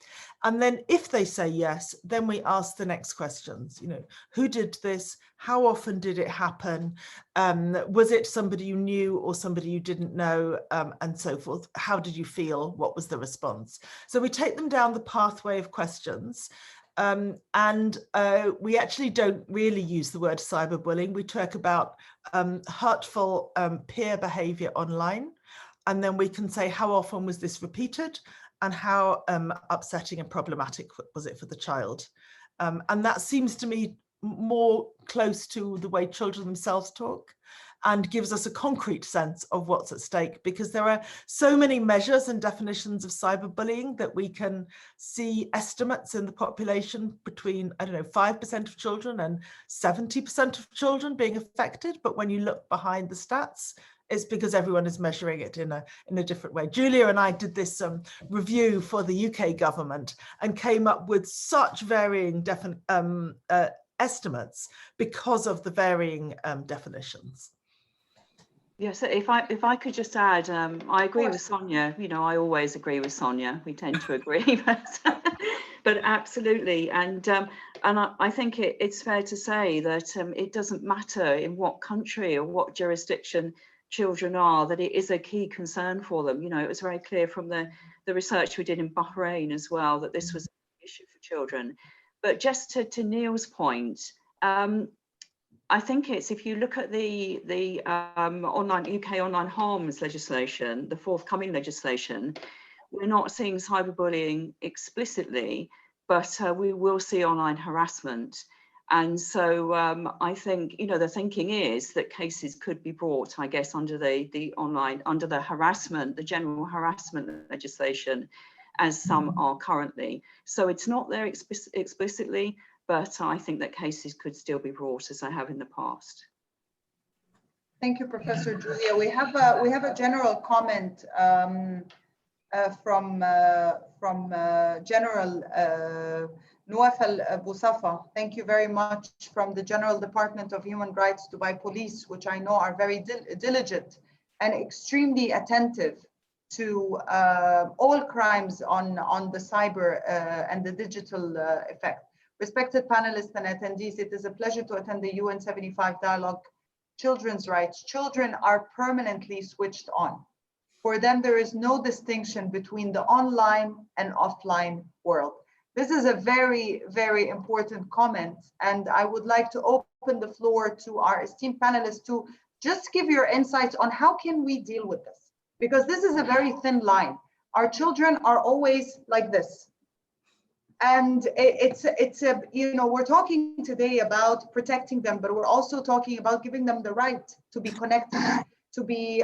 And then if they say yes, then we ask the next questions, you know, who did this? How often did it happen? Was it somebody you knew or somebody you didn't know, and so forth? How did you feel? What was the response? So we take them down the pathway of questions. We actually don't really use the word cyberbullying. We talk about hurtful peer behavior online. And then we can say, how often was this repeated? And how upsetting and problematic was it for the child? And that seems to me more close to the way children themselves talk, and gives us a concrete sense of what's at stake, because there are so many measures and definitions of cyberbullying that we can see estimates in the population between, I don't know, 5% of children and 70% of children being affected. But when you look behind the stats, it's because everyone is measuring it in a different way. Julia and I did this review for the UK government and came up with such varying estimates because of the varying definitions. Yes, if I could just add, I agree with Sonia. You know, I always agree with Sonia. We tend to agree, but absolutely. And I think it's fair to say that it doesn't matter in what country or what jurisdiction children are, that it is a key concern for them. You know, it was very clear from the research we did in Bahrain as well that this was an issue for children. But just to Neil's point, I think it's, if you look at the UK online harms legislation, the forthcoming legislation, we're not seeing cyberbullying explicitly, but we will see online harassment. And so I think, you know, the thinking is that cases could be brought, I guess, under under the harassment, the general harassment legislation, as some are currently. So it's not there explicitly, but I think that cases could still be brought, as I have in the past. Thank you, Professor Julia. We have a general comment from General Nouaf Bousafa. Thank you very much, from the General Department of Human Rights, Dubai Police, which I know are very diligent and extremely attentive to all crimes on the cyber and the digital effect. Respected panelists and attendees, it is a pleasure to attend the UN 75 Dialogue Children's Rights. Children are permanently switched on. For them, there is no distinction between the online and offline world. This is a very, very important comment, and I would like to open the floor to our esteemed panelists to just give your insights on how can we deal with this, because this is a very thin line. Our children are always like this. And it's a, you know, we're talking today about protecting them, but we're also talking about giving them the right to be connected, to be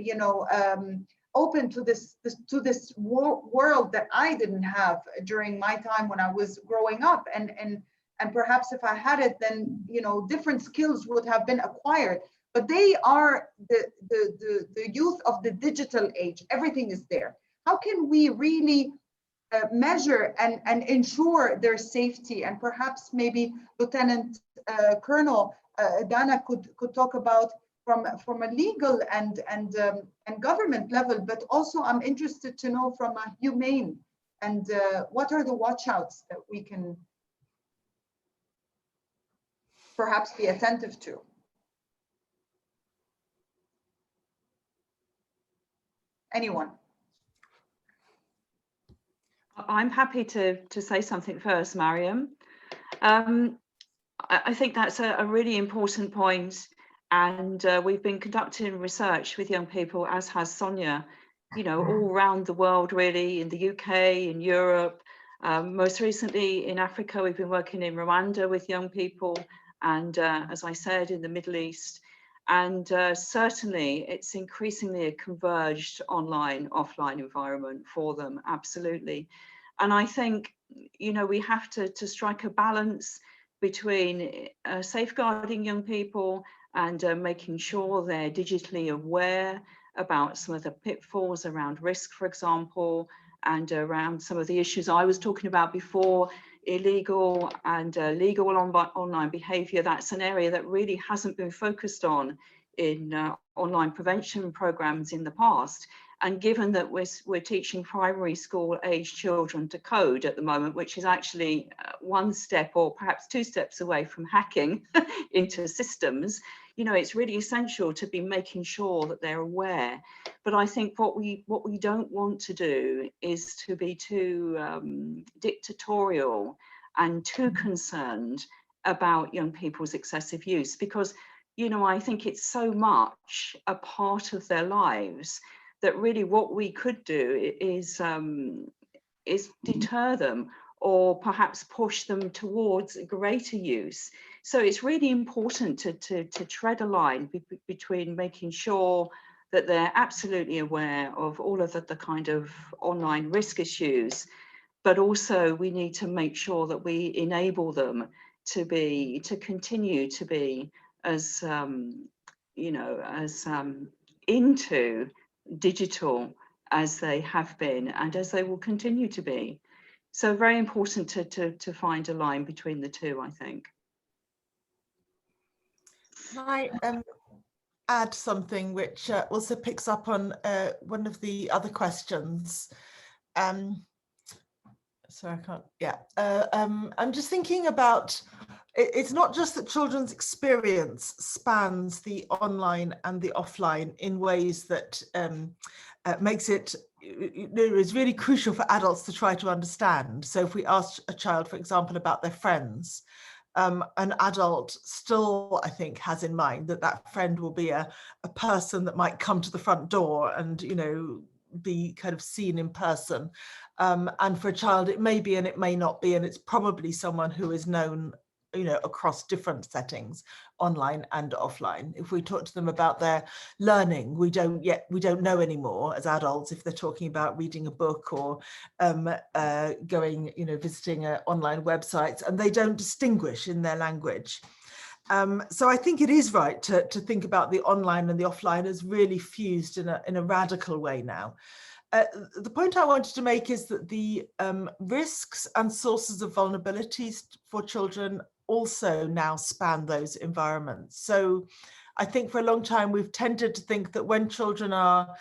you know, open to this world that I didn't have during my time when I was growing up, and perhaps if I had it, then, you know, different skills would have been acquired. But they are the youth of the digital age. Everything is there. How can we really measure and ensure their safety? And perhaps maybe Lieutenant Colonel Dana could talk about from a legal and government level, but also I'm interested to know from a humane, and what are the watch-outs that we can perhaps be attentive to? Anyone? I'm happy to say something first, Mariam. I think that's a really important point, and we've been conducting research with young people, as has Sonia, you know, all around the world, really, in the UK, in Europe. Most recently in Africa, we've been working in Rwanda with young people, and as I said, in the Middle East. And certainly it's increasingly a converged online, offline environment for them, absolutely. And I think, you know, we have to strike a balance between safeguarding young people and making sure they're digitally aware about some of the pitfalls around risk, for example, and around some of the issues I was talking about before, illegal and legal online behavior. That's an area that really hasn't been focused on in online prevention programs in the past. And given that we're teaching primary school age children to code at the moment, which is actually one step or perhaps two steps away from hacking into systems, you know, it's really essential to be making sure that they're aware. But I think what we don't want to do is to be too dictatorial and too concerned about young people's excessive use, because, you know, I think it's so much a part of their lives that really what we could do is deter them or perhaps push them towards greater use. So it's really important to tread a line between making sure that they're absolutely aware of all of the kind of online risk issues, but also we need to make sure that we enable them to continue to be as you know, as into digital as they have been and as they will continue to be. So very important to find a line between the two, I think. Can I add something which also picks up on one of the other questions? So I can't, yeah. I'm just thinking about, it's not just that children's experience spans the online and the offline in ways that makes it, it's really crucial for adults to try to understand. So if we ask a child, for example, about their friends, an adult still, I think, has in mind that that friend will be a person that might come to the front door and, you know, be kind of seen in person. And for a child, it may be and it may not be, and it's probably someone who is known, you know, across different settings, online and offline. If we talk to them about their learning, we don't know anymore as adults if they're talking about reading a book or going, you know, visiting online websites, and they don't distinguish in their language. So I think it is right to think about the online and the offline as really fused in a radical way now. The point I wanted to make is that the risks and sources of vulnerabilities for children also now span those environments. So I think for a long time we've tended to think that when children are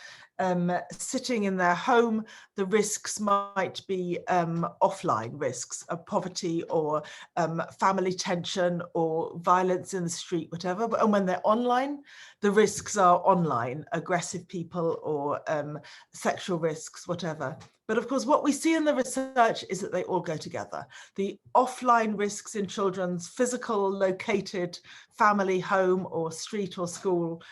sitting in their home, the risks might be offline risks of poverty or family tension or violence in the street, whatever. But when they're online, the risks are online, aggressive people or sexual risks, whatever. But of course, what we see in the research is that they all go together. The offline risks in children's physical, located family, home or street or school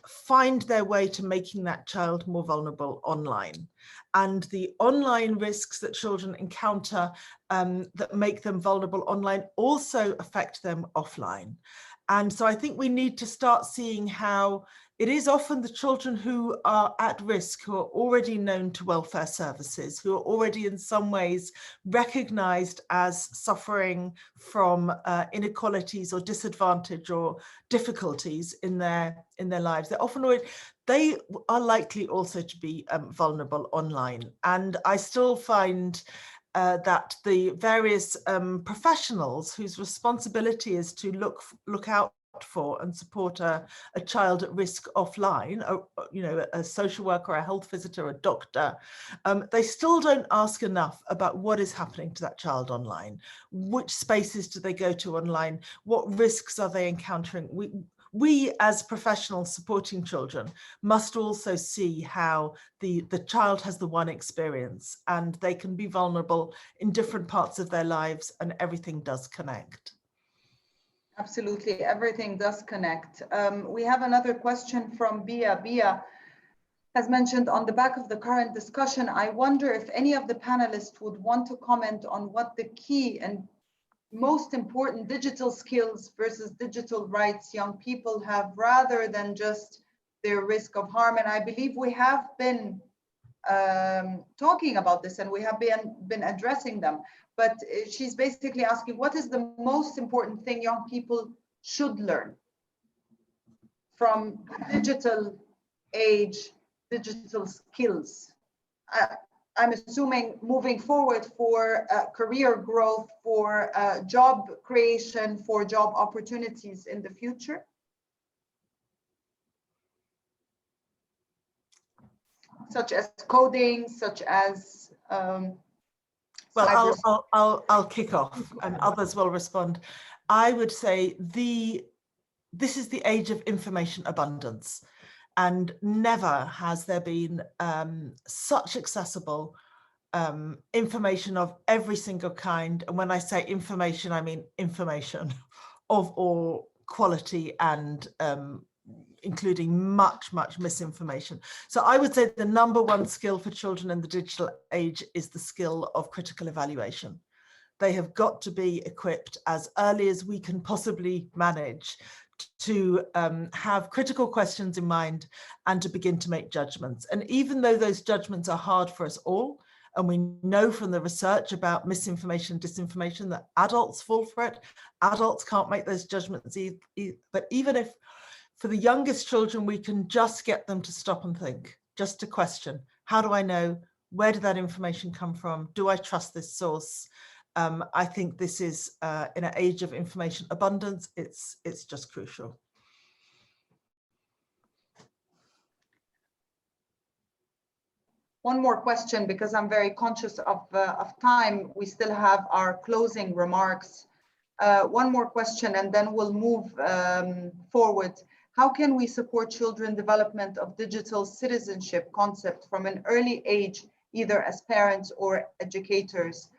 find their way to making that child more vulnerable online. And the online risks that children encounter that make them vulnerable online also affect them offline. And so I think we need to start seeing how it is often the children who are at risk, who are already known to welfare services, who are already in some ways recognized as suffering from inequalities or disadvantage or difficulties in their lives. They're often already, they are likely also to be vulnerable online. And I still find that the various professionals whose responsibility is to look out for and support a child at risk offline, you know, a social worker, a health visitor, a doctor, they still don't ask enough about what is happening to that child online. Which spaces do they go to online? What risks are they encountering? We as professionals supporting children must also see how the child has the one experience and they can be vulnerable in different parts of their lives, and everything does connect. Absolutely, everything does connect. We have another question from Bia. Bia has mentioned on the back of the current discussion, I wonder if any of the panelists would want to comment on what the key and most important digital skills versus digital rights young people have, rather than just their risk of harm. And I believe we have been talking about this and we have been addressing them. But she's basically asking, what is the most important thing young people should learn from digital age, digital skills? I'm assuming moving forward for career growth, for job creation, for job opportunities in the future. such as coding, such as well, I'll kick off and others will respond. I would say this is the age of information abundance, and never has there been such accessible information of every single kind. And when I say information, I mean information of all quality and including much misinformation. So I would say the #1 skill for children in the digital age is the skill of critical evaluation. They have got to be equipped as early as we can possibly manage to have critical questions in mind and to begin to make judgments. And even though those judgments are hard for us all, and we know from the research about misinformation, disinformation, that adults fall for it, adults can't make those judgments but even if for the youngest children, we can just get them to stop and think, just to question, how do I know? Where did that information come from? Do I trust this source? I think this is in an age of information abundance, it's just crucial. One more question, because I'm very conscious of time. We still have our closing remarks. One more question, and then we'll move forward. How can we support children development of digital citizenship concept from an early age, either as parents or educators?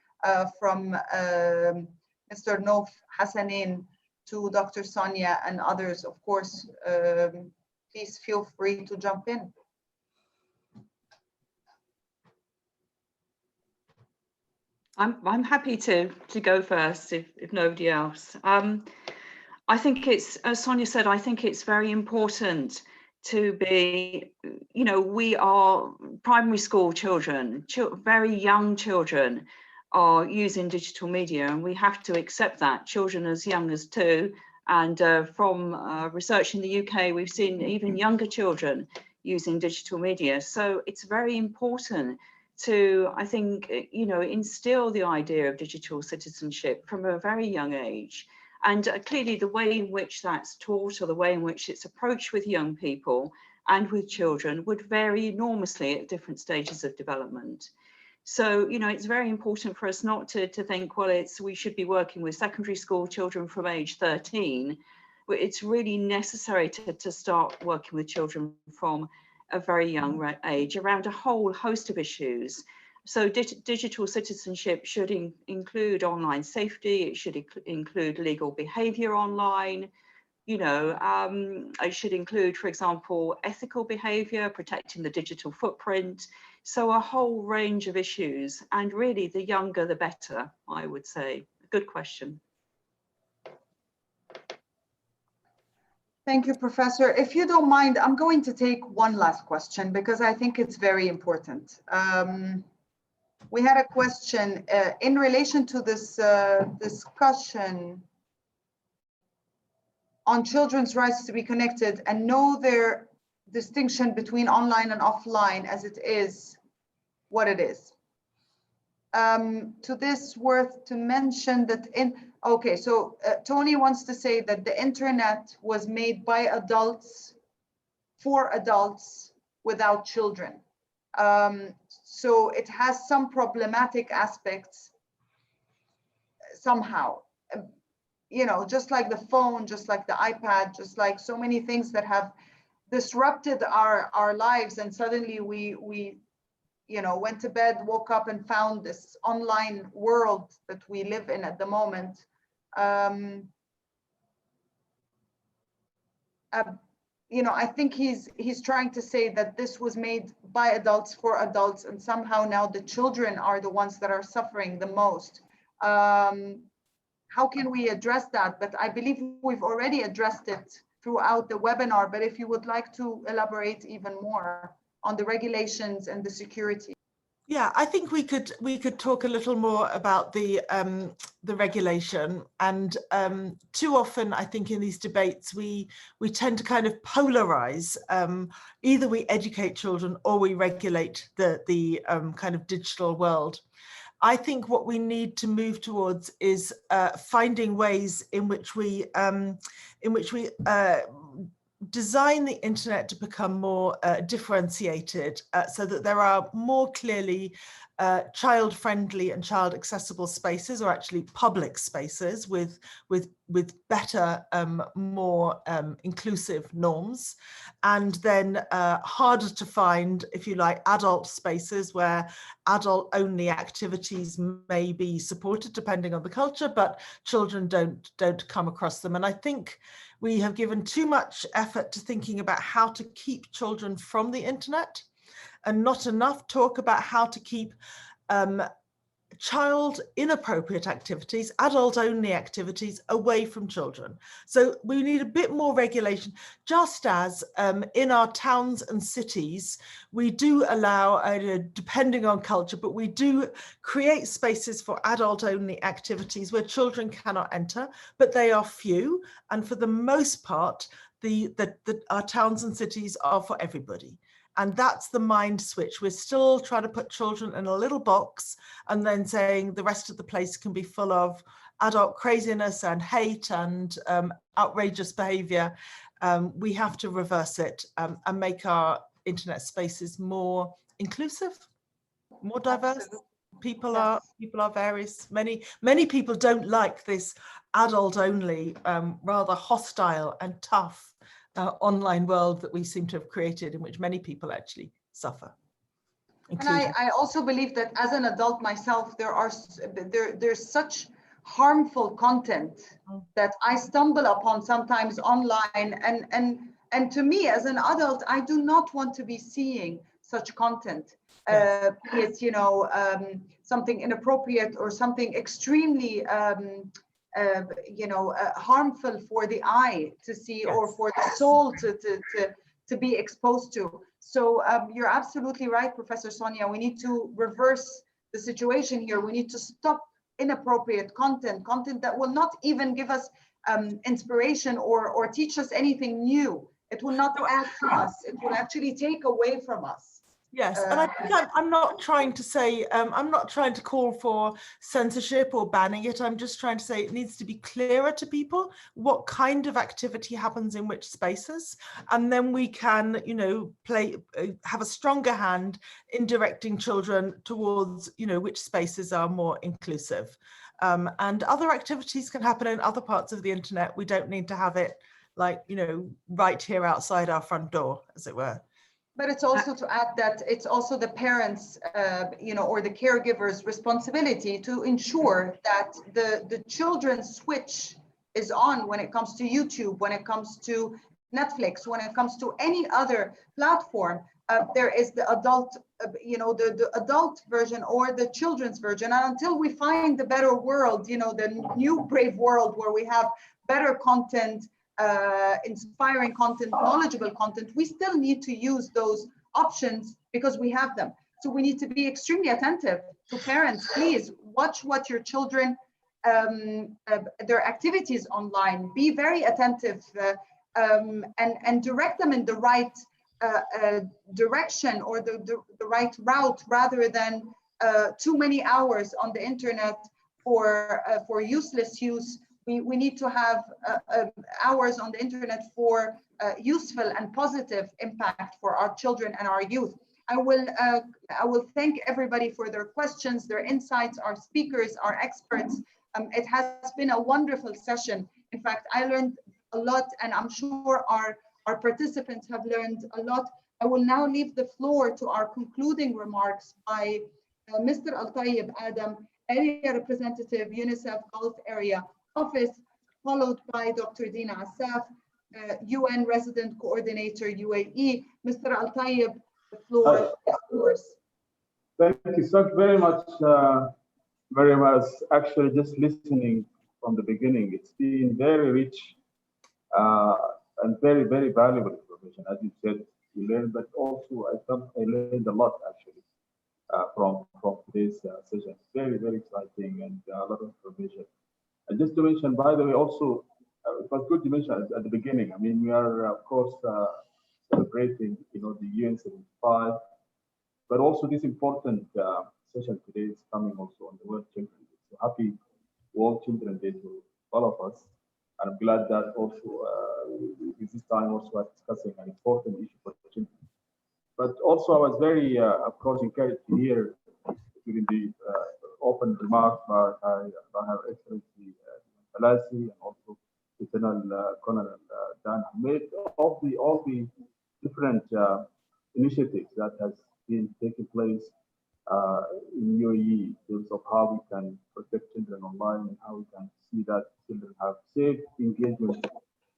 From Mr. Nof Hassanin to Dr. Sonia and others, of course, please feel free to jump in. I'm happy to go first if nobody else. I think it's, as Sonia said, I think it's very important to be, you know, we are primary school children, very young children are using digital media, and we have to accept that. Children as young as 2, and from research in the UK, we've seen even younger children using digital media. So it's very important to, I think, you know, instill the idea of digital citizenship from a very young age. And clearly the way in which that's taught, or the way in which it's approached with young people and with children, would vary enormously at different stages of development. So, you know, it's very important for us not to think, well, we should be working with secondary school children from age 13. It's really necessary to start working with children from a very young age around a whole host of issues. So digital citizenship should include online safety. It should include legal behavior online. You know, it should include, for example, ethical behavior, protecting the digital footprint. So a whole range of issues, and really the younger the better, I would say. Good question. Thank you, Professor. If you don't mind, I'm going to take one last question because I think it's very important. We had a question in relation to this discussion on children's rights to be connected and know their distinction between online and offline as it is what it is. To this, worth to mention that okay, so Tony wants to say that the internet was made by adults for adults without children. So it has some problematic aspects somehow. You know, just like the phone, just like the iPad, just like so many things that have disrupted our lives, and suddenly we you know, went to bed, woke up and found this online world that we live in at the moment. You know, I think he's trying to say that this was made by adults for adults, and somehow now the children are the ones that are suffering the most. How can we address that? But I believe we've already addressed it throughout the webinar, but if you would like to elaborate even more on the regulations and the security. Yeah, I think we could talk a little more about the regulation, and too often I think in these debates we tend to kind of polarize. Either we educate children or we regulate the kind of digital world. I think what we need to move towards is finding ways in which we design the internet to become more differentiated so that there are more clearly child-friendly and child-accessible spaces, or actually public spaces with better, more inclusive norms, and then harder to find, if you like, adult spaces where adult-only activities may be supported depending on the culture, but children don't come across them. And I think we have given too much effort to thinking about how to keep children from the internet, and not enough talk about how to keep child inappropriate activities, adult only activities, away from children. So we need a bit more regulation, just as in our towns and cities, we do allow, depending on culture, but we do create spaces for adult only activities where children cannot enter, but they are few. And for the most part, our towns and cities are for everybody. And that's the mind switch. We're still trying to put children in a little box and then saying the rest of the place can be full of adult craziness and hate and outrageous behavior. We have to reverse it and make our internet spaces more inclusive, more diverse. People are various. Many people don't like this adult only, rather hostile and tough online world that we seem to have created, in which many people actually suffer. And I also believe that as an adult myself, there's such harmful content that I stumble upon sometimes online, and to me as an adult, I do not want to be seeing such content. Yes. Be it, something inappropriate or something extremely harmful for the eye to see, yes, or for the soul to be exposed to. So you're absolutely right, Professor Sonia. We need to reverse the situation here. We need to stop inappropriate content that will not even give us inspiration or teach us anything new. It will not add to us. It will actually take away from us. Yes, and I think I'm not trying to say, I'm not trying to call for censorship or banning it. I'm just trying to say it needs to be clearer to people what kind of activity happens in which spaces. And then we can, have a stronger hand in directing children towards, which spaces are more inclusive. And other activities can happen in other parts of the internet. We don't need to have it like, right here outside our front door, as it were. But it's also to add that it's also the parents, or the caregivers' responsibility to ensure that the children's switch is on when it comes to YouTube, when it comes to Netflix, when it comes to any other platform. There is the adult, the adult version or the children's version. And until we find the better world, the new brave world where we have better content, inspiring content, knowledgeable content, we still need to use those options because we have them. So we need to be extremely attentive to parents. Please watch what your children, their activities online. Be very attentive and direct them in the right direction or the right route, rather than too many hours on the internet for useless use. We need to have hours on the internet for useful and positive impact for our children and our youth. I will thank everybody for their questions, their insights, our speakers, our experts. It has been a wonderful session. In fact, I learned a lot, and I'm sure our participants have learned a lot. I will now leave the floor to our concluding remarks by Mr. Al-Tayyib Adam, Area Representative, UNICEF Gulf Area Office, followed by Dr. Dina Assaf, UN Resident Coordinator, UAE. Mr. Al-Tayyib, the floor is yours. Thank you so very much, very much. Actually, just listening from the beginning, it's been very rich and very, very valuable information. As you said, you learned, but also I thought I learned a lot actually from today's session. Very, very exciting and a lot of information. And just to mention, by the way, also, it was good to mention at the beginning. I mean, we are, of course, celebrating, the UN 75, but also this important session today is coming also on the World Children's Day. So happy World Children's Day to all of us. And I'm glad that also with this this time also are discussing an important issue for children. But also, I was very, of course, encouraged to hear during the open remarks by Her Excellency Balassi and also Lieutenant Colonel Dan Ahmed, all the different initiatives that has been taking place in UAE in terms of how we can protect children online and how we can see that children have safe engagement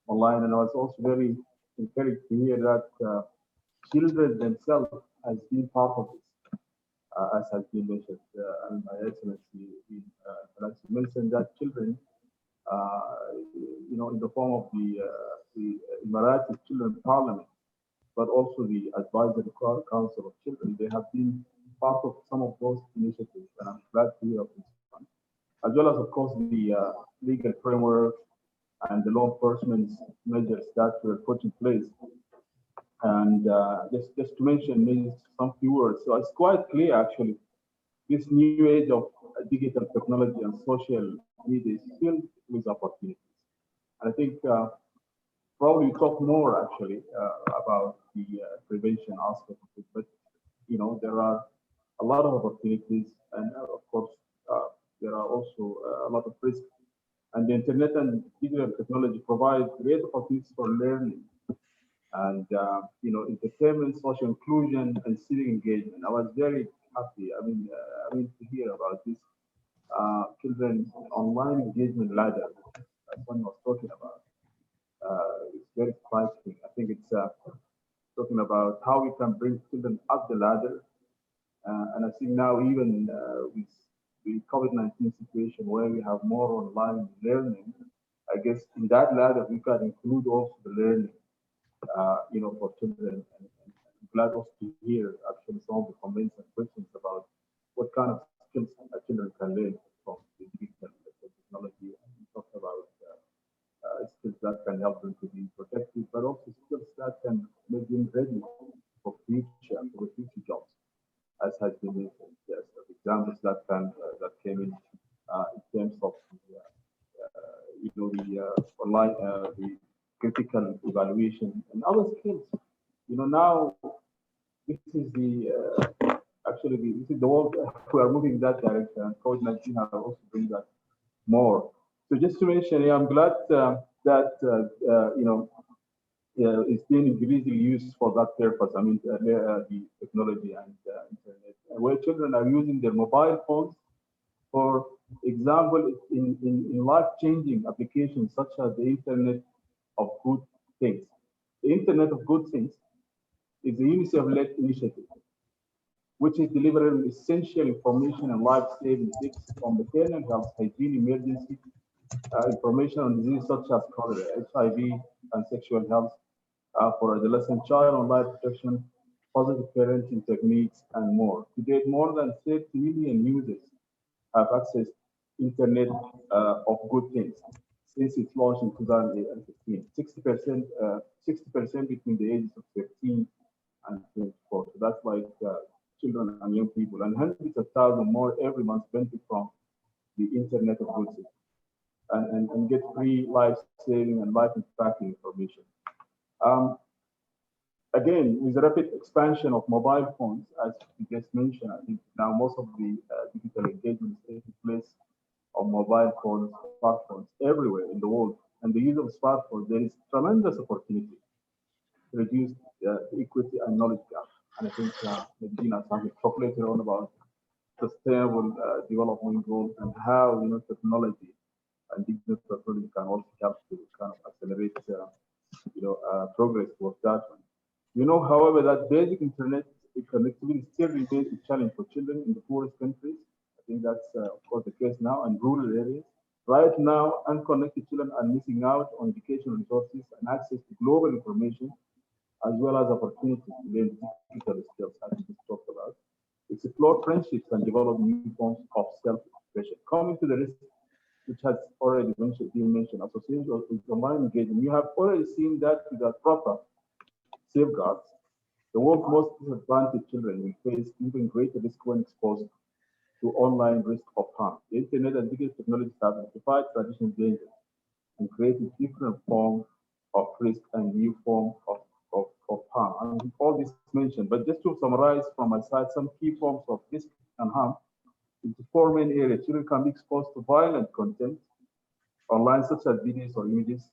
online. And I was also very encouraged to hear that children themselves has been part of this, as has been mentioned. And my Excellency mentioned that children, in the form of the Emirati Children Parliament, but also the Advisory Council of Children, they have been part of some of those initiatives, and I'm glad to hear of this one. As well as, of course, the legal framework and the law enforcement measures that were put in place. And just to mention maybe some few words. So it's quite clear, actually, this new age of digital technology and social media is filled with opportunities. And I think probably talk more, actually, about the prevention aspect of it. But, there are a lot of opportunities, and of course, there are also a lot of risks. And the internet and digital technology provide great opportunities for learning and entertainment, social inclusion, and civic engagement. I was very happy. I mean, to hear about this children online engagement ladder that one was talking about. It's very striking. I think it's talking about how we can bring children up the ladder. And I think now even with the COVID-19 situation where we have more online learning, I guess in that ladder we can include also the learning, for children. And I'm glad also to hear actually some of the comments and questions about what kind of skills children can learn from the digital technology. And we talked about skills that can help them to be protected, but also skills that can make them ready for future jobs, as has been mentioned. Yes, examples that came in terms of the online the critical evaluation and other skills. Now this is this is the world we are moving in that direction, and COVID-19 has also bring that more. So just to mention, I'm glad that it's being increasingly used for that purpose. I mean, the technology and internet, where children are using their mobile phones, for example, in life-changing applications such as the Internet of Good Things. The Internet of Good Things is a UNICEF-led initiative, which is delivering essential information and life-saving tips on maternal health, hygiene, emergency, information on diseases such as cholera, HIV, and sexual health for adolescent child on life protection, positive parenting techniques, and more. To date, more than 30 million users have accessed Internet of Good Things since its launch in 2015. 60% between the ages of 13 and 24. So that's like children and young people, and hundreds of thousands more every month benefit from the Internet of Good Things and get free life-saving and life-impacting information. Again, with the rapid expansion of mobile phones, as you just mentioned, I think now most of the digital engagement is taking place on mobile phones, smartphones everywhere in the world. And the use of smartphones, there is tremendous opportunity to reduce equity and knowledge gap. And I think Medina has talked later on about sustainable development goals and how technology and digital technology can also help to kind of accelerate progress towards that one. However, that basic internet connectivity still remains a challenge for children in the poorest countries. I think that's, of course, the case now in rural areas. Right now, unconnected children are missing out on educational resources and access to global information, as well as opportunities to learn digital skills, as we just talked about, explore friendships, and develop new forms of self-expression. Coming to the risk, which has already been mentioned, associated with online engagement, you have already seen that with the proper safeguards, the world's most disadvantaged children will face even greater risk when exposed to online risk of harm. The internet and digital technologies have amplified traditional dangers and created different forms of risk and new form of harm. I mean, all this mentioned, but just to summarize from my side, some key forms of risk and harm into 4 main areas. Children can be exposed to violent content online, such as videos or images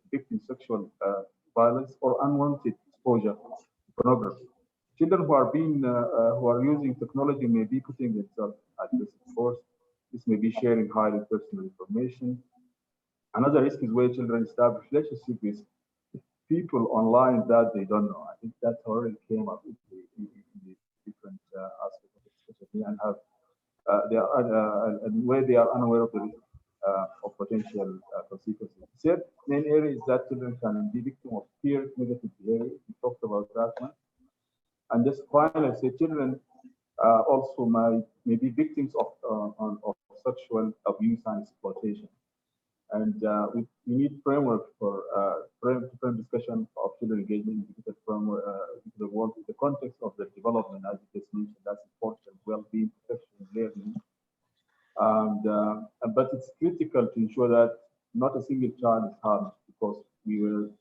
depicting sexual violence or unwanted exposure to pornography. Children who are using technology may be putting themselves at risk. Of course, this may be sharing highly personal information. Another risk is where children establish relationships with people online that they don't know. I think that already came up in the different aspects of discussion and have and where they are unaware of the risk of potential consequences. Third main area is that children can be victim of peer negative behavior. We talked about that one. And just finally, say children also may be victims of sexual abuse and exploitation. And we need framework for frame discussion of children engagement in digital framework, the world, the context of the development, as you just mentioned, that's important, well-being, protection, learning. And, but it's critical to ensure that not a single child is harmed because we were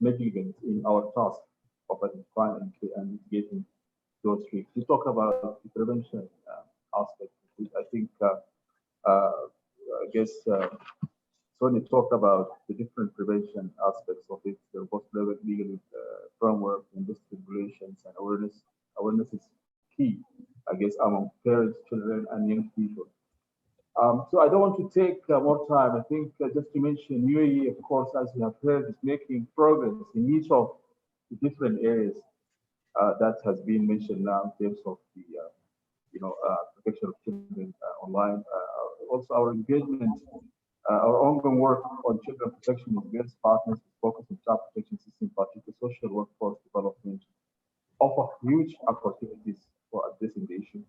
negligent in our task of identifying and mitigating those risks. We talk about the prevention aspect. I think, I guess, Sonia talked about the different prevention aspects of it, the post-level legal framework, industry regulations, and awareness. Awareness is key, I guess, among parents, children, and young people. So I don't want to take more time. I think just to mention UAE, of course, as we have heard, is making progress in each of the different areas that has been mentioned now in terms of the protection of children online. Also, our engagement, our ongoing work on children protection with various partners focus on child protection system, particularly social workforce development, offer huge opportunities for addressing the issue.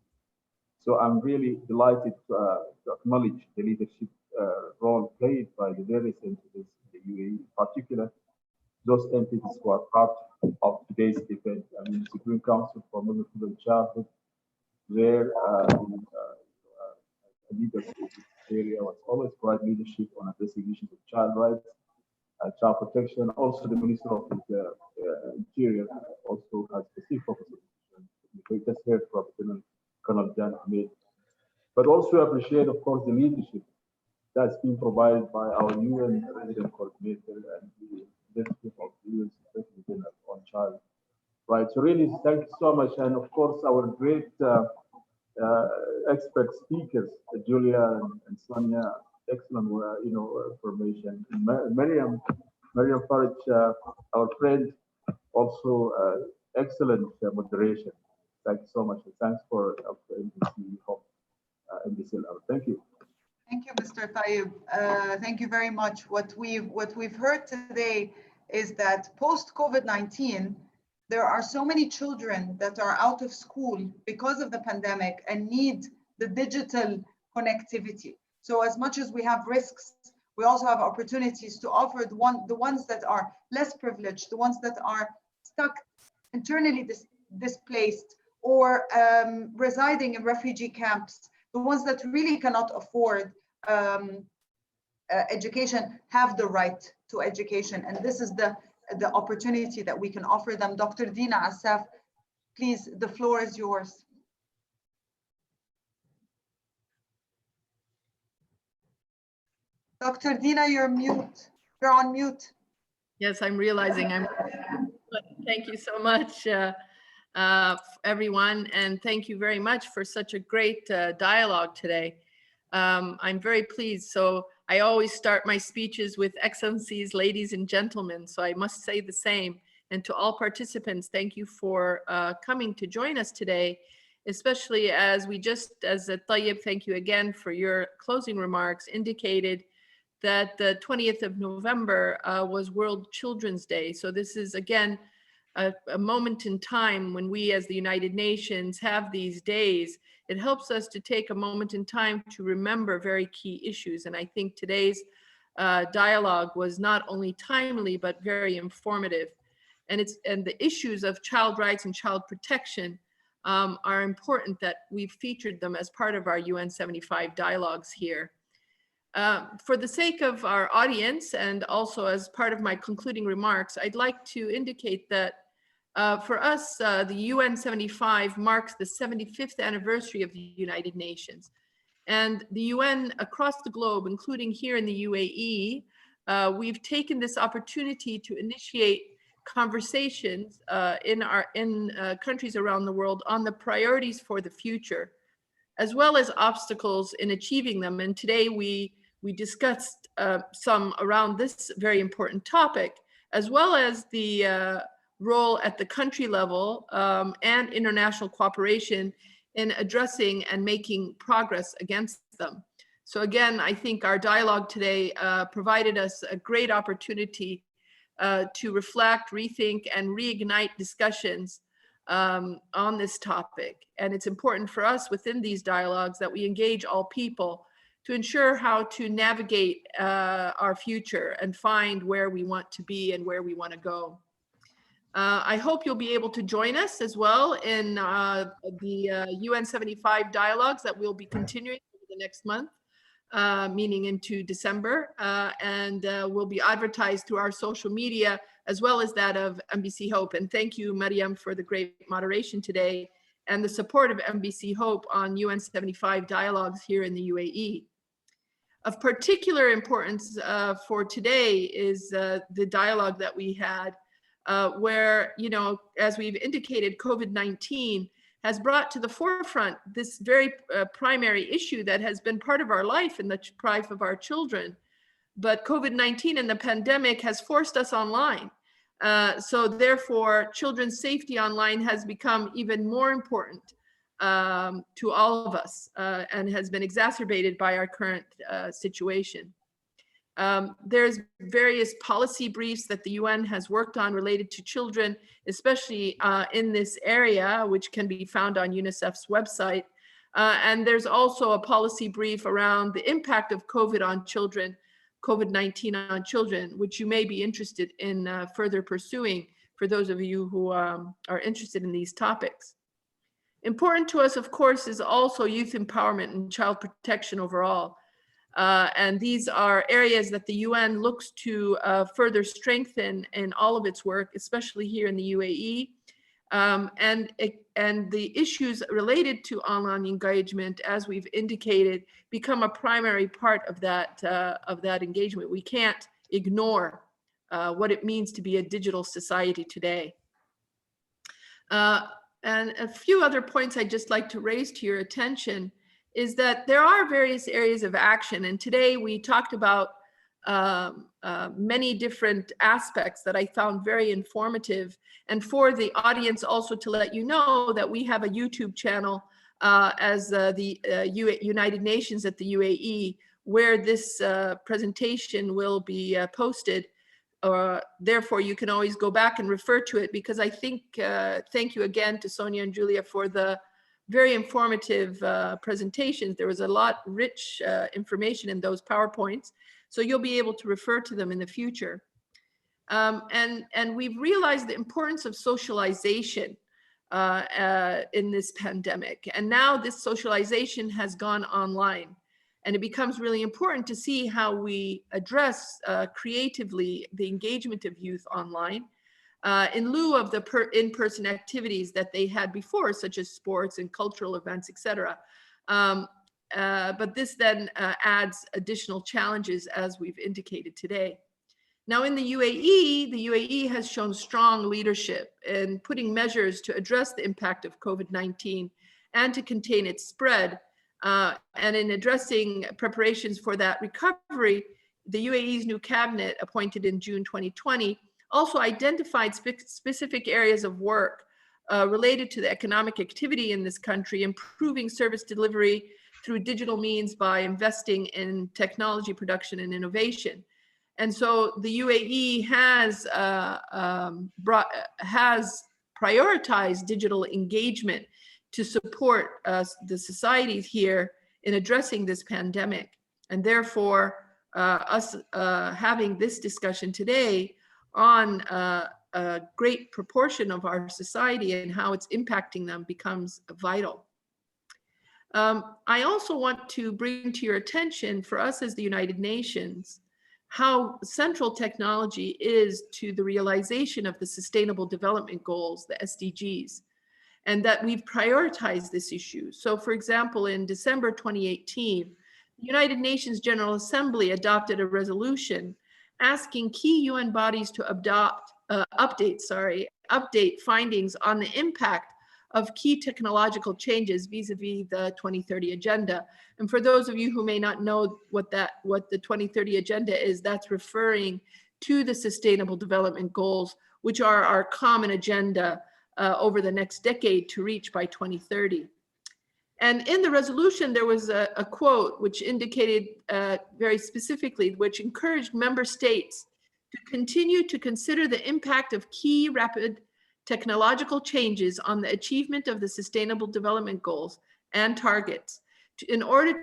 So I'm really delighted to acknowledge the leadership role played by the various entities in the UAE, in particular those entities who are part of today's event. I mean, the Supreme Council for Muslim Children Childhood, where leaders in this area was always provide leadership on addressing issues of child rights, child protection. Also, the Minister of the Interior also has specific focus on children. We just heard from Colonel Jan Ahmed. But also appreciate, of course, the leadership that's been provided by our UN resident coordinator and the Deputy of the UN Secretary General on child rights. So really, thank you so much. And of course, our great expert speakers, Julia and Sonia, excellent, information. Miriam Farage, our friend, also excellent moderation. Thank you so much. Thanks for MDC Level. Thank you. Thank you, Mr. Tayyib. Thank you very much. What we've heard today is that post-COVID-19, there are so many children that are out of school because of the pandemic and need the digital connectivity. So as much as we have risks, we also have opportunities to offer the ones that are less privileged, the ones that are stuck internally displaced or residing in refugee camps, the ones that really cannot afford education have the right to education. And this is the opportunity that we can offer them. Dr. Dina Assaf, please, the floor is yours. Dr. Dina, you're mute. You're on mute. Yes, I'm realizing I'm. Thank you so much, everyone, and thank you very much for such a great dialogue today. I'm very pleased. So I always start my speeches with excellencies, ladies and gentlemen. So I must say the same. And to all participants, thank you for coming to join us today, especially as Tayyib, thank you again for your closing remarks, indicated that the 20th of November was World Children's Day. So this is, again, a moment in time when we as the United Nations have these days. It helps us to take a moment in time to remember very key issues. And I think today's dialogue was not only timely, but very informative. And the issues of child rights and child protection are important that we've featured them as part of our UN 75 dialogues here. For the sake of our audience and also as part of my concluding remarks, I'd like to indicate that for us, the UN 75 marks the 75th anniversary of the United Nations. And the UN across the globe, including here in the UAE, we've taken this opportunity to initiate conversations in countries around the world on the priorities for the future, as well as obstacles in achieving them. And today we discussed some around this very important topic, as well as the role at the country level and international cooperation in addressing and making progress against them. So again, I think our dialogue today provided us a great opportunity to reflect, rethink, and reignite discussions on this topic. And it's important for us within these dialogues that we engage all people to ensure how to navigate our future and find where we want to be and where we want to go. I hope you'll be able to join us as well in the UN 75 dialogues that we'll be continuing over the next month, meaning into December, and will be advertised through our social media as well as that of MBC Hope. And thank you, Mariam, for the great moderation today and the support of MBC Hope on UN 75 dialogues here in the UAE. Of particular importance for today is the dialogue that we had where, you know, as we've indicated, COVID-19 has brought to the forefront this very primary issue that has been part of our life and the life of our children. But COVID-19 and the pandemic has forced us online. So therefore, children's safety online has become even more important to all of us and has been exacerbated by our current situation. There's various policy briefs that the UN has worked on related to children, especially in this area, which can be found on UNICEF's website. And there's also a policy brief around the impact of COVID-19 on children, which you may be interested in further pursuing for those of you who are interested in these topics. Important to us, of course, is also youth empowerment and child protection overall. And these are areas that the UN looks to further strengthen in all of its work, especially here in the UAE. And the issues related to online engagement, as we've indicated, become a primary part of that engagement. We can't ignore what it means to be a digital society today. And a few other points I'd just like to raise to your attention is that there are various areas of action. And today we talked about many different aspects that I found very informative. And for the audience also to let you know that we have a YouTube channel as the United Nations at the UAE, where this presentation will be posted. Therefore, you can always go back and refer to it, because I think, thank you again to Sonia and Julia for the very informative presentations. There was a lot rich information in those PowerPoints, so you'll be able to refer to them in the future. And we've realized the importance of socialization in this pandemic. And now this socialization has gone online. And it becomes really important to see how we address creatively the engagement of youth online in lieu of the in-person activities that they had before, such as sports and cultural events, etc. But this then adds additional challenges, as we've indicated today. Now in the UAE has shown strong leadership in putting measures to address the impact of COVID-19 and to contain its spread. And in addressing preparations for that recovery, the UAE's new cabinet, appointed in June 2020, also identified specific areas of work related to the economic activity in this country, improving service delivery through digital means by investing in technology production and innovation. And so the UAE has prioritized digital engagement to support the societies here in addressing this pandemic. And therefore, us having this discussion today on a great proportion of our society and how it's impacting them becomes vital. I also want to bring to your attention, for us as the United Nations, how central technology is to the realization of the Sustainable Development Goals, the SDGs, and that we've prioritized this issue. So for example, in December 2018, the United Nations General Assembly adopted a resolution asking key UN bodies to update findings on the impact of key technological changes vis-a-vis the 2030 agenda. And for those of you who may not know what the 2030 agenda is, that's referring to the Sustainable Development Goals, which are our common agenda over the next decade to reach by 2030. And in the resolution, there was a quote which indicated very specifically, which encouraged member states to continue to consider the impact of key rapid technological changes on the achievement of the Sustainable Development Goals and targets in order to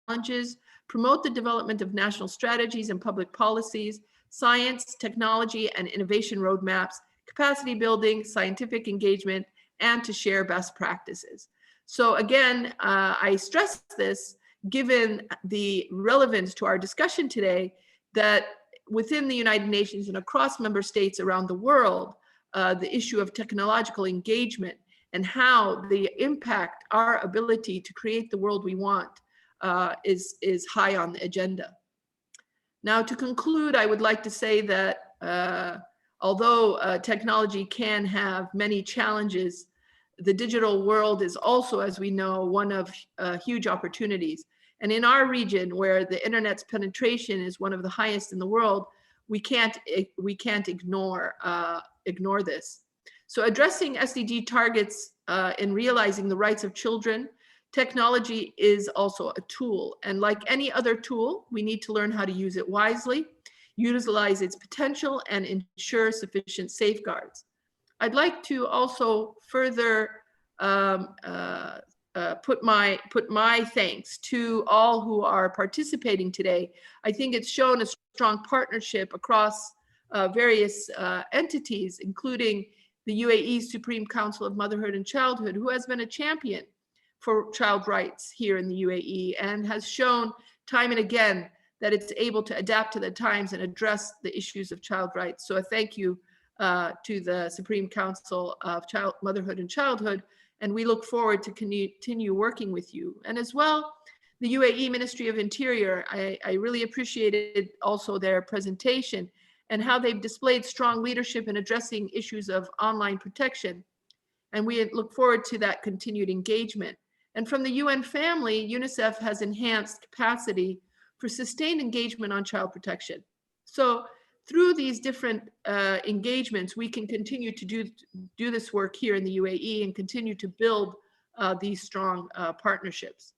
challenges, promote the development of national strategies and public policies, science, technology, and innovation roadmaps, capacity building, scientific engagement, and to share best practices. So again, I stress this given the relevance to our discussion today, that within the United Nations and across member states around the world, the issue of technological engagement and how they impact our ability to create the world we want is high on the agenda. Now, to conclude, I would like to say that although technology can have many challenges, the digital world is also, as we know, one of huge opportunities. And in our region, where the internet's penetration is one of the highest in the world, we can't ignore this. So addressing SDG targets in realizing the rights of children, technology is also a tool. And like any other tool, we need to learn how to use it wisely, utilize its potential, and ensure sufficient safeguards. I'd like to also further put my thanks to all who are participating today. I think it's shown a strong partnership across various entities, including the UAE Supreme Council of Motherhood and Childhood, who has been a champion for child rights here in the UAE and has shown time and again that it's able to adapt to the times and address the issues of child rights. So a thank you to the Supreme Council of Motherhood and Childhood, and we look forward to continue working with you. And as well, the UAE Ministry of Interior, I really appreciated also their presentation and how they've displayed strong leadership in addressing issues of online protection. And we look forward to that continued engagement. And from the UN family, UNICEF has enhanced capacity for sustained engagement on child protection. So through these different engagements, we can continue to do this work here in the UAE and continue to build these strong partnerships.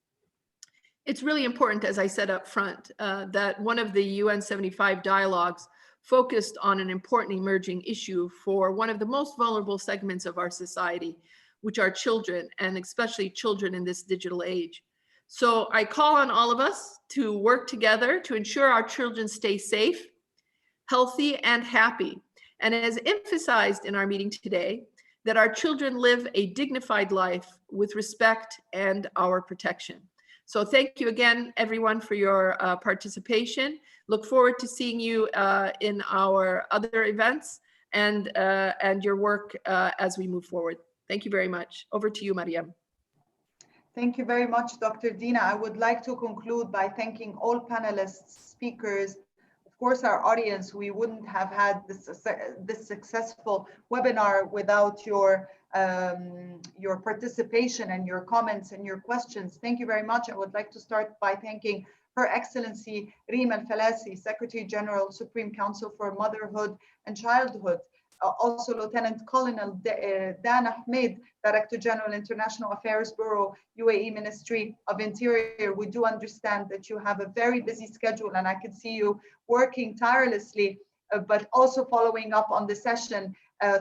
It's really important, as I said up front, that one of the UN 75 dialogues focused on an important emerging issue for one of the most vulnerable segments of our society, which are children, and especially children in this digital age. So I call on all of us to work together to ensure our children stay safe, healthy, and happy. And as emphasized in our meeting today, that our children live a dignified life with respect and our protection. So thank you again, everyone, for your participation. Look forward to seeing you in our other events and your work as we move forward. Thank you very much. Over to you, Mariam. Thank you very much, Dr. Dina. I would like to conclude by thanking all panelists, speakers, of course, our audience. We wouldn't have had this successful webinar without your participation and your comments and your questions. Thank you very much. I would like to start by thanking Her Excellency Reem Al-Falasi, Secretary General, Supreme Council for Motherhood and Childhood. Also Lieutenant Colonel Dan Ahmed, Director General, International Affairs Bureau, UAE Ministry of Interior. We do understand that you have a very busy schedule, and I can see you working tirelessly, but also following up on the session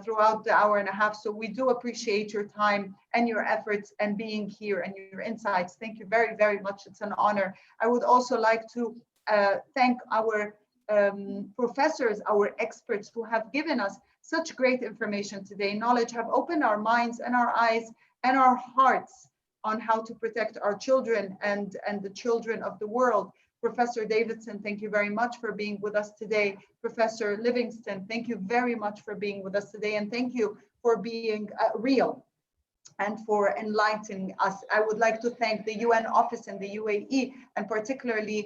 throughout the hour and a half. So we do appreciate your time and your efforts and being here and your insights. Thank you very, very much. It's an honor. I would also like to thank our professors, our experts who have given us such great information today. Knowledge have opened our minds and our eyes and our hearts on how to protect our children and the children of the world. Professor Davidson, thank you very much for being with us today. Professor Livingston, thank you very much for being with us today, and thank you for being real and for enlightening us. I would like to thank the UN office in the UAE, and particularly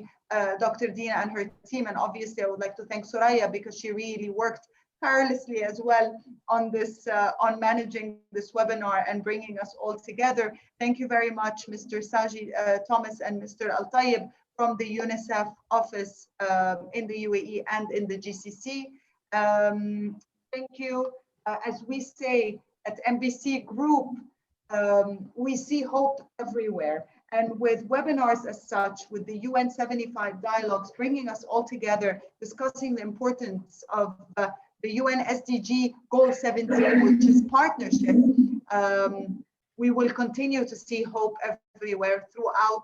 Dr. Dina and her team. And obviously I would like to thank Soraya, because she really worked tirelessly as well on this, on managing this webinar and bringing us all together. Thank you very much, Mr. Saji Thomas and Mr. Al-Tayyib from the UNICEF office in the UAE and in the GCC. Thank you. As we say at MBC Group, we see hope everywhere. And with webinars as such, with the UN 75 dialogues, bringing us all together, discussing the importance of the UN SDG Goal 17, which is partnership, we will continue to see hope everywhere throughout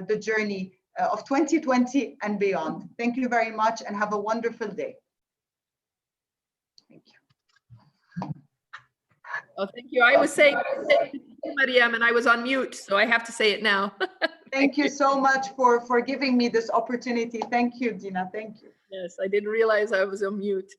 the journey of 2020 and beyond. Thank you very much and have a wonderful day. Thank you. Oh, thank you. I was saying, Mariam, and I was on mute, so I have to say it now. Thank you so much for giving me this opportunity. Thank you, Dina. Thank you. Yes, I didn't realize I was on mute.